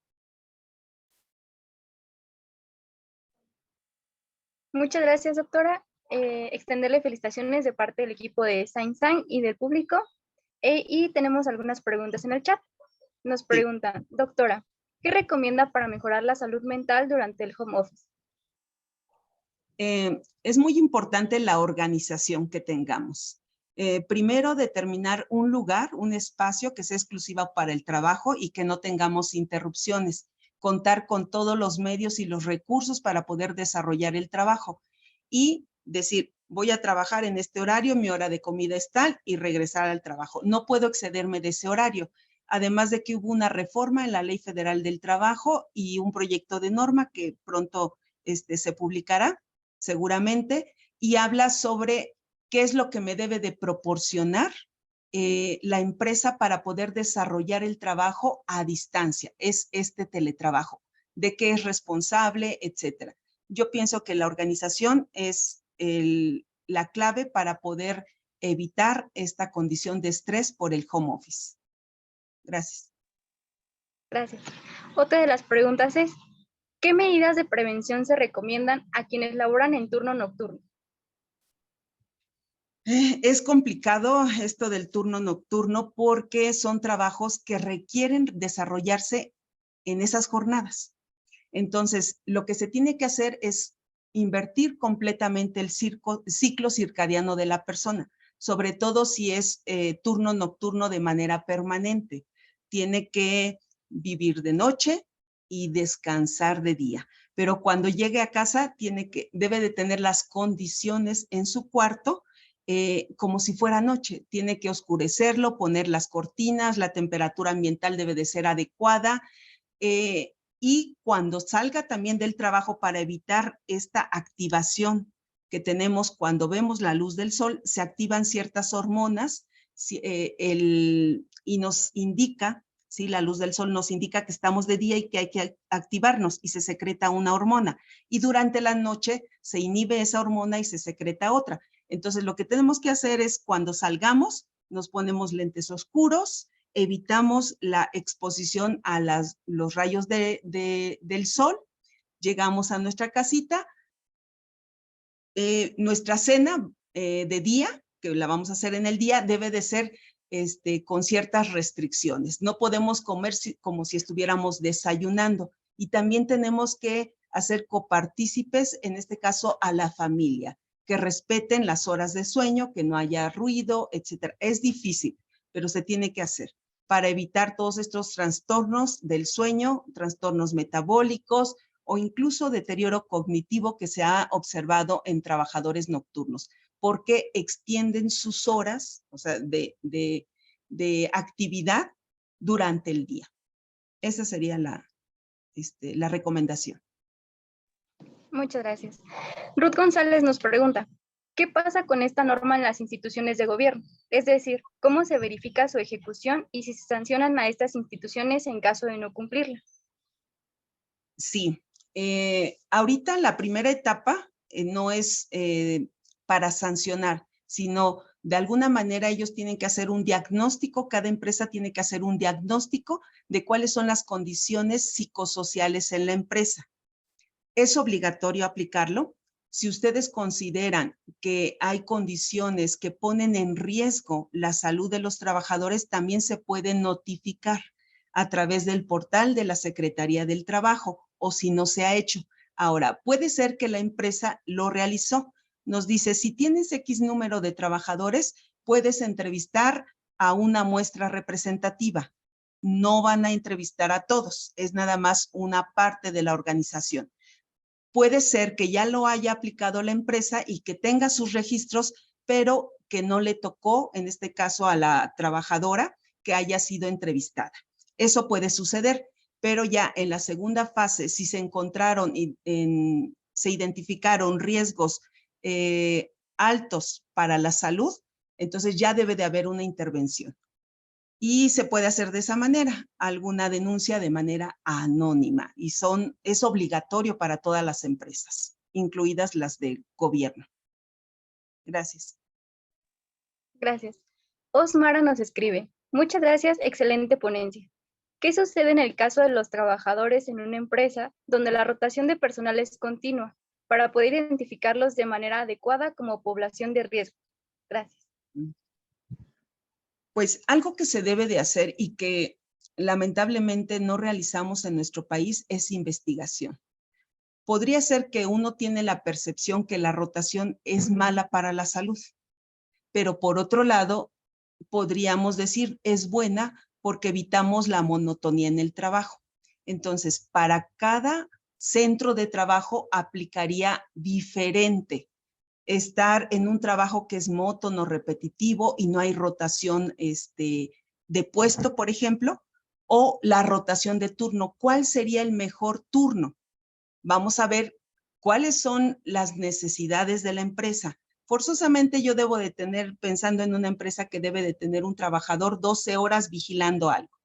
Muchas gracias, doctora. Extenderle felicitaciones de parte del equipo de Sainz y del público. Y tenemos algunas preguntas en el chat. Nos preguntan, doctora, ¿qué recomienda para mejorar la salud mental durante el home office? Es muy importante la organización que tengamos. Primero, determinar un lugar, un espacio que sea exclusivo para el trabajo y que no tengamos interrupciones. Contar con todos los medios y los recursos para poder desarrollar el trabajo. Y decir, voy a trabajar en este horario, mi hora de comida es tal y regresar al trabajo. No puedo excederme de ese horario. Además de que hubo una reforma en la Ley Federal del Trabajo y un proyecto de norma que pronto se publicará seguramente, y habla sobre qué es lo que me debe de proporcionar la empresa para poder desarrollar el trabajo a distancia. Es este teletrabajo, de qué es responsable, etcétera. Yo pienso que la organización es la clave para poder evitar esta condición de estrés por el home office. Gracias. Gracias. Otra de las preguntas es, ¿qué medidas de prevención se recomiendan a quienes laboran en turno nocturno? Es complicado esto del turno nocturno porque son trabajos que requieren desarrollarse en esas jornadas. Entonces, lo que se tiene que hacer es invertir completamente el ciclo circadiano de la persona, sobre todo si es turno nocturno de manera permanente. Tiene que vivir de noche y descansar de día. Pero cuando llegue a casa, debe de tener las condiciones en su cuarto como si fuera noche. Tiene que oscurecerlo, poner las cortinas, la temperatura ambiental debe de ser adecuada. Y cuando salga también del trabajo, para evitar esta activación que tenemos cuando vemos la luz del sol, se activan ciertas hormonas y nos indica, ¿sí? La luz del sol nos indica que estamos de día y que hay que activarnos y se secreta una hormona. Y durante la noche se inhibe esa hormona y se secreta otra. Entonces, lo que tenemos que hacer es cuando salgamos, nos ponemos lentes oscuros, evitamos la exposición a los rayos del sol, llegamos a nuestra casita, nuestra cena de día, que la vamos a hacer en el día, debe de ser con ciertas restricciones. No podemos comer como si estuviéramos desayunando y también tenemos que hacer copartícipes, en este caso a la familia, que respeten las horas de sueño, que no haya ruido, etcétera. Es difícil, pero se tiene que hacer para evitar todos estos trastornos del sueño, trastornos metabólicos o incluso deterioro cognitivo que se ha observado en trabajadores nocturnos, porque extienden sus horas, o sea, de actividad durante el día. Esa sería la recomendación. Muchas gracias. Ruth González nos pregunta, ¿qué pasa con esta norma en las instituciones de gobierno? Es decir, ¿cómo se verifica su ejecución y si se sancionan a estas instituciones en caso de no cumplirla? Sí, ahorita la primera etapa no es para sancionar, sino de alguna manera ellos tienen que hacer un diagnóstico, cada empresa tiene que hacer un diagnóstico de cuáles son las condiciones psicosociales en la empresa. Es obligatorio aplicarlo. Si ustedes consideran que hay condiciones que ponen en riesgo la salud de los trabajadores, también se puede notificar a través del portal de la Secretaría del Trabajo, o si no se ha hecho. Ahora, puede ser que la empresa lo realizó. Nos dice, si tienes X número de trabajadores, puedes entrevistar a una muestra representativa. No van a entrevistar a todos, es nada más una parte de la organización. Puede ser que ya lo haya aplicado la empresa y que tenga sus registros, pero que no le tocó, en este caso, a la trabajadora que haya sido entrevistada. Eso puede suceder, pero ya en la segunda fase, si se encontraron, se identificaron riesgos altos para la salud, entonces ya debe de haber una intervención. Y se puede hacer de esa manera, alguna denuncia de manera anónima. Y es obligatorio para todas las empresas, incluidas las del gobierno. Gracias. Gracias. Osmara nos escribe, muchas gracias, excelente ponencia. ¿Qué sucede en el caso de los trabajadores en una empresa donde la rotación de personal es continua para poder identificarlos de manera adecuada como población de riesgo? Gracias. Pues algo que se debe de hacer y que lamentablemente no realizamos en nuestro país es investigación. Podría ser que uno tiene la percepción que la rotación es mala para la salud, pero por otro lado, podríamos decir es buena porque evitamos la monotonía en el trabajo. Entonces, para cada centro de trabajo aplicaría diferente. Estar en un trabajo que es monótono, repetitivo y no hay rotación de puesto, por ejemplo, o la rotación de turno. ¿Cuál sería el mejor turno? Vamos a ver cuáles son las necesidades de la empresa. Forzosamente yo debo de tener, pensando en una empresa que debe de tener un trabajador 12 horas vigilando algo.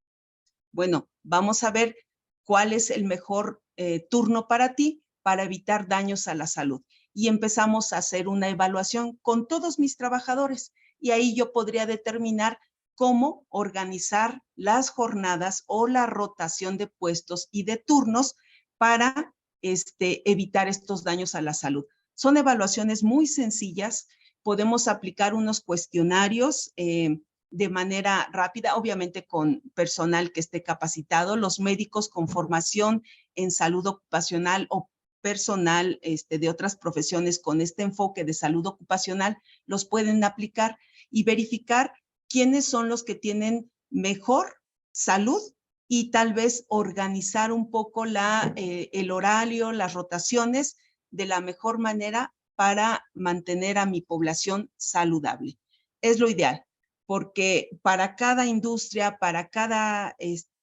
Bueno, vamos a ver cuál es el mejor turno para ti para evitar daños a la salud. Y empezamos a hacer una evaluación con todos mis trabajadores y ahí yo podría determinar cómo organizar las jornadas o la rotación de puestos y de turnos para evitar estos daños a la salud. Son evaluaciones muy sencillas, podemos aplicar unos cuestionarios de manera rápida, obviamente con personal que esté capacitado, los médicos con formación en salud ocupacional o personal de otras profesiones con este enfoque de salud ocupacional, los pueden aplicar y verificar quiénes son los que tienen mejor salud y tal vez organizar un poco el horario, las rotaciones de la mejor manera para mantener a mi población saludable. Es lo ideal, porque para cada industria, para cada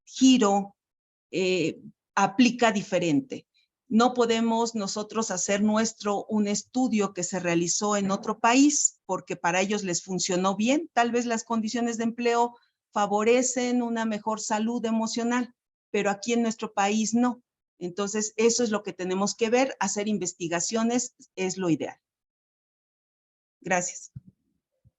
giro, aplica diferente. No podemos nosotros hacer un estudio que se realizó en otro país porque para ellos les funcionó bien. Tal vez las condiciones de empleo favorecen una mejor salud emocional, pero aquí en nuestro país no. Entonces, eso es lo que tenemos que ver. Hacer investigaciones es lo ideal. Gracias.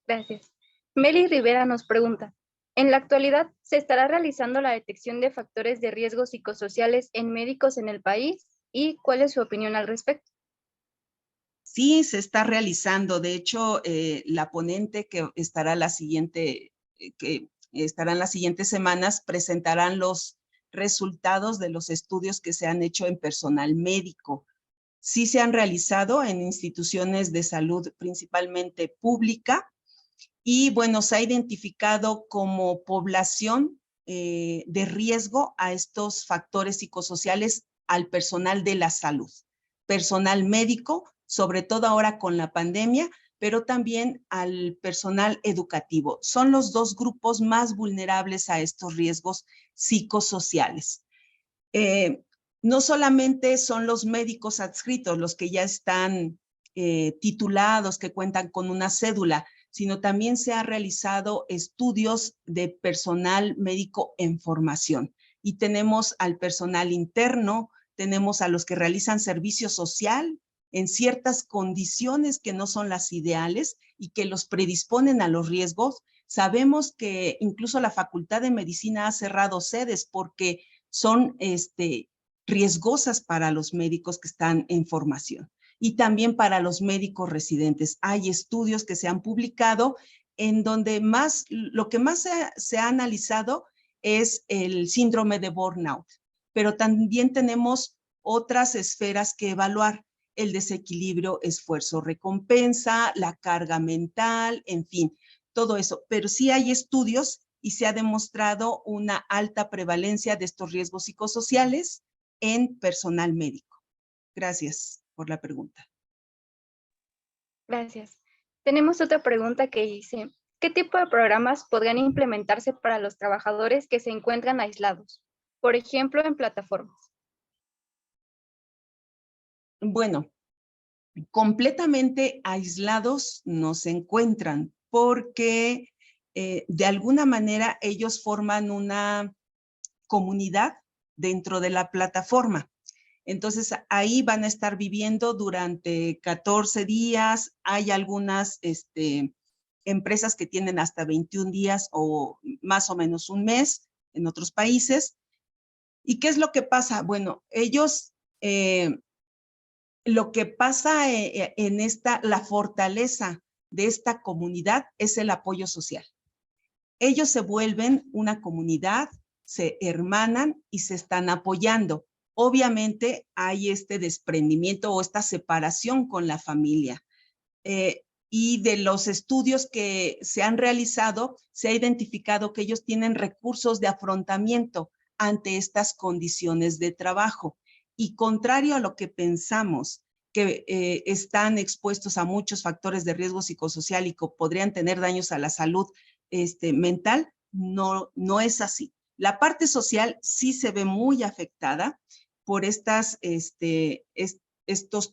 Gracias. Meli Rivera nos pregunta, ¿en la actualidad se estará realizando la detección de factores de riesgo psicosociales en médicos en el país? ¿Y cuál es su opinión al respecto? Sí, se está realizando. De hecho, la ponente que estará en las siguientes semanas presentarán los resultados de los estudios que se han hecho en personal médico. Sí se han realizado en instituciones de salud principalmente pública y bueno, se ha identificado como población de riesgo a estos factores psicosociales al personal de la salud, personal médico, sobre todo ahora con la pandemia, pero también al personal educativo. Son los dos grupos más vulnerables a estos riesgos psicosociales. No solamente son los médicos adscritos, los que ya están titulados, que cuentan con una cédula, sino también se han realizado estudios de personal médico en formación. Y tenemos al personal interno, tenemos a los que realizan servicio social en ciertas condiciones que no son las ideales y que los predisponen a los riesgos. Sabemos que incluso la Facultad de Medicina ha cerrado sedes porque son riesgosas para los médicos que están en formación y también para los médicos residentes. Hay estudios que se han publicado en donde lo que más se ha analizado es el síndrome de burnout, pero también tenemos otras esferas que evaluar: el desequilibrio esfuerzo-recompensa, la carga mental, en fin, todo eso. Pero sí hay estudios y se ha demostrado una alta prevalencia de estos riesgos psicosociales en personal médico. Gracias por la pregunta. Gracias. Tenemos otra pregunta que dice, ¿qué tipo de programas podrían implementarse para los trabajadores que se encuentran aislados? Por ejemplo, en plataformas. Bueno, completamente aislados no se encuentran porque de alguna manera ellos forman una comunidad dentro de la plataforma. Entonces, ahí van a estar viviendo durante 14 días. Hay algunas empresas que tienen hasta 21 días o más o menos un mes en otros países. ¿Y qué es lo que pasa? Bueno, ellos, lo que pasa en la fortaleza de esta comunidad es el apoyo social. Ellos se vuelven una comunidad, se hermanan y se están apoyando. Obviamente hay este desprendimiento o esta separación con la familia. Y de los estudios que se han realizado, se ha identificado que ellos tienen recursos de afrontamiento ante estas condiciones de trabajo. Y contrario a lo que pensamos, que están expuestos a muchos factores de riesgo psicosocial y que podrían tener daños a la salud mental, no es así. La parte social sí se ve muy afectada por estos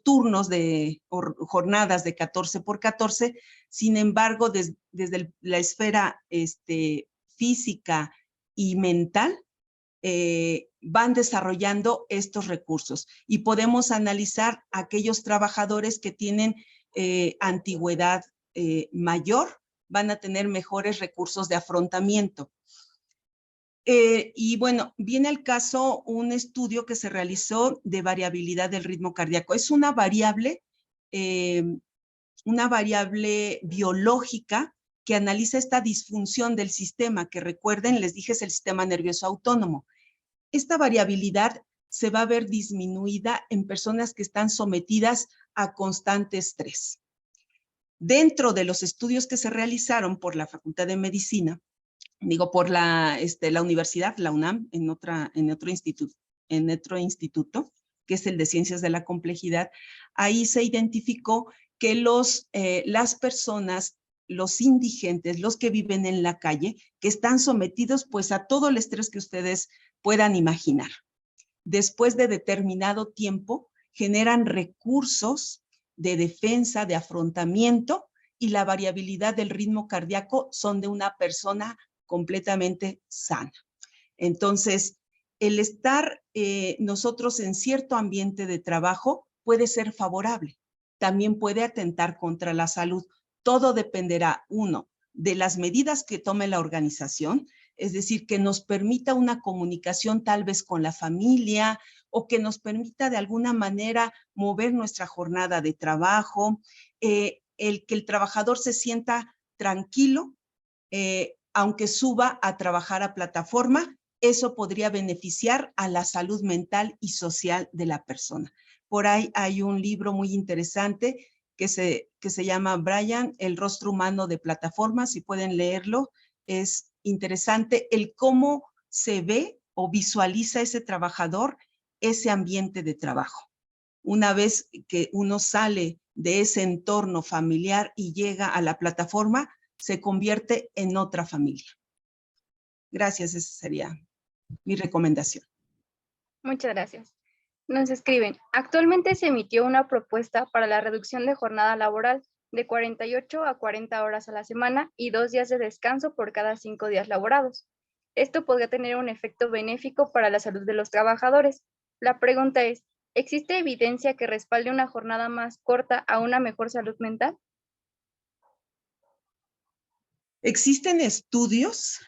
turnos de jornadas de 14 por 14. Sin embargo, desde la esfera física y mental, van desarrollando estos recursos y podemos analizar aquellos trabajadores que tienen antigüedad mayor, van a tener mejores recursos de afrontamiento. Y bueno, viene al caso un estudio que se realizó de variabilidad del ritmo cardíaco. Es una variable biológica que analiza esta disfunción del sistema, que recuerden, les dije, es el sistema nervioso autónomo. Esta variabilidad se va a ver disminuida en personas que están sometidas a constante estrés. Dentro de los estudios que se realizaron por la Facultad de Medicina, por la universidad, la UNAM, en otro instituto, que es el de Ciencias de la Complejidad, ahí se identificó que las personas, los indigentes, los que viven en la calle, que están sometidos pues a todo el estrés que ustedes puedan imaginar. Después de determinado tiempo, generan recursos de defensa, de afrontamiento, y la variabilidad del ritmo cardíaco son de una persona completamente sana. Entonces, el estar nosotros en cierto ambiente de trabajo puede ser favorable, también puede atentar contra la salud. Todo dependerá, uno, de las medidas que tome la organización, es decir, que nos permita una comunicación tal vez con la familia o que nos permita de alguna manera mover nuestra jornada de trabajo, el que el trabajador se sienta tranquilo, aunque suba a trabajar a plataforma, eso podría beneficiar a la salud mental y social de la persona. Por ahí hay un libro muy interesante que se llama Brian, El rostro humano de plataforma. Si pueden leerlo, es interesante el cómo se ve o visualiza ese trabajador, ese ambiente de trabajo. Una vez que uno sale de ese entorno familiar y llega a la plataforma, se convierte en otra familia. Gracias, esa sería mi recomendación. Muchas gracias. Nos escriben, actualmente se emitió una propuesta para la reducción de jornada laboral de 48 a 40 horas a la semana y 2 días de descanso por cada 5 días laborados. Esto podría tener un efecto benéfico para la salud de los trabajadores. La pregunta es, ¿existe evidencia que respalde una jornada más corta a una mejor salud mental? Existen estudios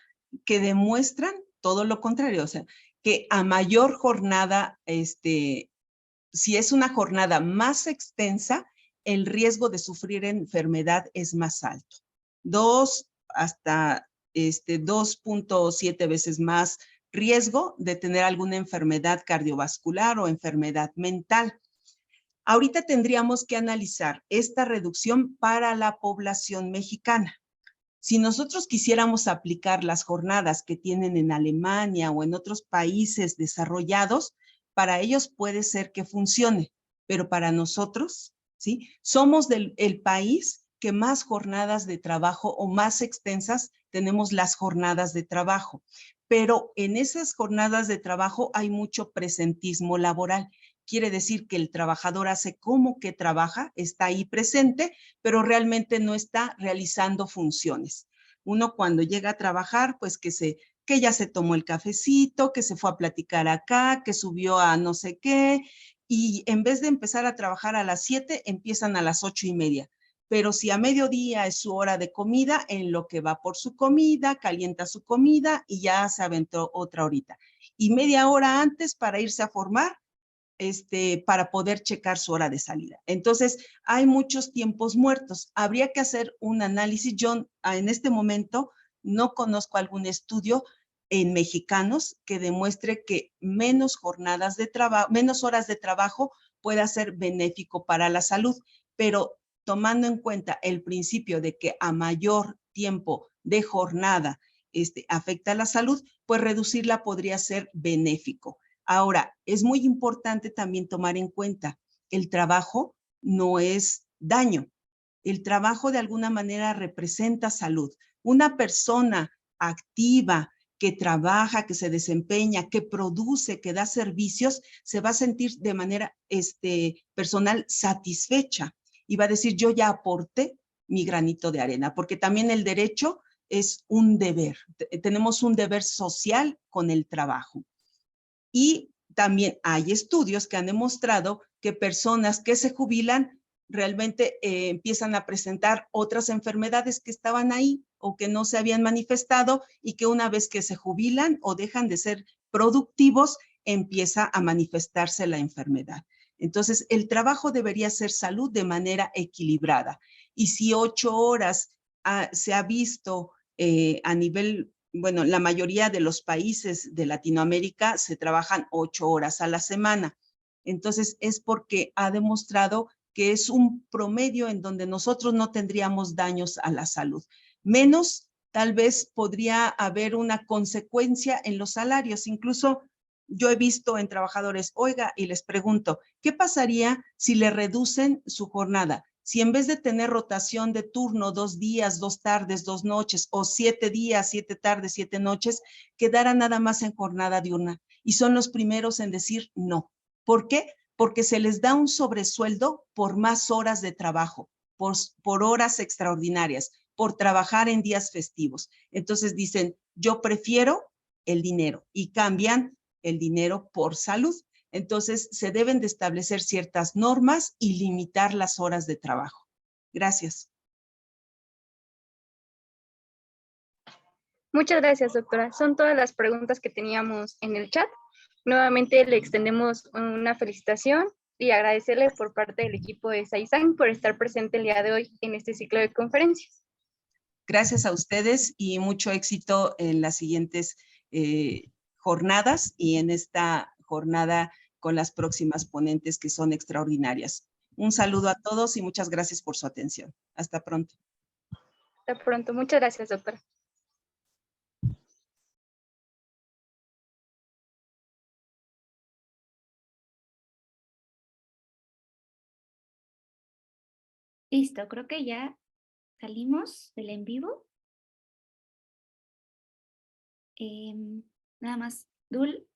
que demuestran todo lo contrario, o sea, que a mayor jornada, si es una jornada más extensa, el riesgo de sufrir enfermedad es más alto. 2 hasta 2.7 veces más riesgo de tener alguna enfermedad cardiovascular o enfermedad mental. Ahorita tendríamos que analizar esta reducción para la población mexicana. Si nosotros quisiéramos aplicar las jornadas que tienen en Alemania o en otros países desarrollados, para ellos puede ser que funcione, pero para nosotros, ¿sí? Somos el país que más jornadas de trabajo o más extensas tenemos las jornadas de trabajo, pero en esas jornadas de trabajo hay mucho presentismo laboral. Quiere decir que el trabajador hace como que trabaja, está ahí presente, pero realmente no está realizando funciones. Uno cuando llega a trabajar, pues que ya se tomó el cafecito, que se fue a platicar acá, que subió a no sé qué, y en vez de empezar a trabajar a las 7, empiezan a las 8:30. Pero si a mediodía es su hora de comida, en lo que va por su comida, calienta su comida y ya se aventó otra horita. Y media hora antes para irse a formar, para poder checar su hora de salida. Entonces, hay muchos tiempos muertos. Habría que hacer un análisis. Yo en este momento no conozco algún estudio en mexicanos que demuestre que menos jornadas de trabajo, menos horas de trabajo pueda ser benéfico para la salud, pero tomando en cuenta el principio de que a mayor tiempo de jornada afecta a la salud, pues reducirla podría ser benéfico. Ahora, es muy importante también tomar en cuenta, el trabajo no es daño. El trabajo de alguna manera representa salud. Una persona activa que trabaja, que se desempeña, que produce, que da servicios, se va a sentir de manera personal satisfecha y va a decir, yo ya aporté mi granito de arena, porque también el derecho es un deber. Tenemos un deber social con el trabajo. Y también hay estudios que han demostrado que personas que se jubilan realmente empiezan a presentar otras enfermedades que estaban ahí o que no se habían manifestado y que una vez que se jubilan o dejan de ser productivos, empieza a manifestarse la enfermedad. Entonces, el trabajo debería ser salud de manera equilibrada. Y si 8 horas se ha visto a nivel, bueno, la mayoría de los países de Latinoamérica se trabajan 8 horas a la semana. Entonces, es porque ha demostrado que es un promedio en donde nosotros no tendríamos daños a la salud. Menos, tal vez podría haber una consecuencia en los salarios. Incluso yo he visto en trabajadores, oiga, y les pregunto, ¿qué pasaría si le reducen su jornada? Si en vez de tener rotación de turno, 2 días, 2 tardes, 2 noches, o 7 días, 7 tardes, 7 noches, quedara nada más en jornada diurna. Y son los primeros en decir no. ¿Por qué? Porque se les da un sobresueldo por más horas de trabajo, por horas extraordinarias, por trabajar en días festivos. Entonces dicen, yo prefiero el dinero y cambian el dinero por salud. Entonces, se deben de establecer ciertas normas y limitar las horas de trabajo. Gracias. Muchas gracias, doctora. Son todas las preguntas que teníamos en el chat. Nuevamente le extendemos una felicitación y agradecerle por parte del equipo de Saizán por estar presente el día de hoy en este ciclo de conferencias. Gracias a ustedes y mucho éxito en las siguientes jornadas y en esta jornada con las próximas ponentes que son extraordinarias. Un saludo a todos y muchas gracias por su atención. Hasta pronto. Hasta pronto. Muchas gracias, doctora. Listo, creo que ya salimos del en vivo. Nada más, Dul,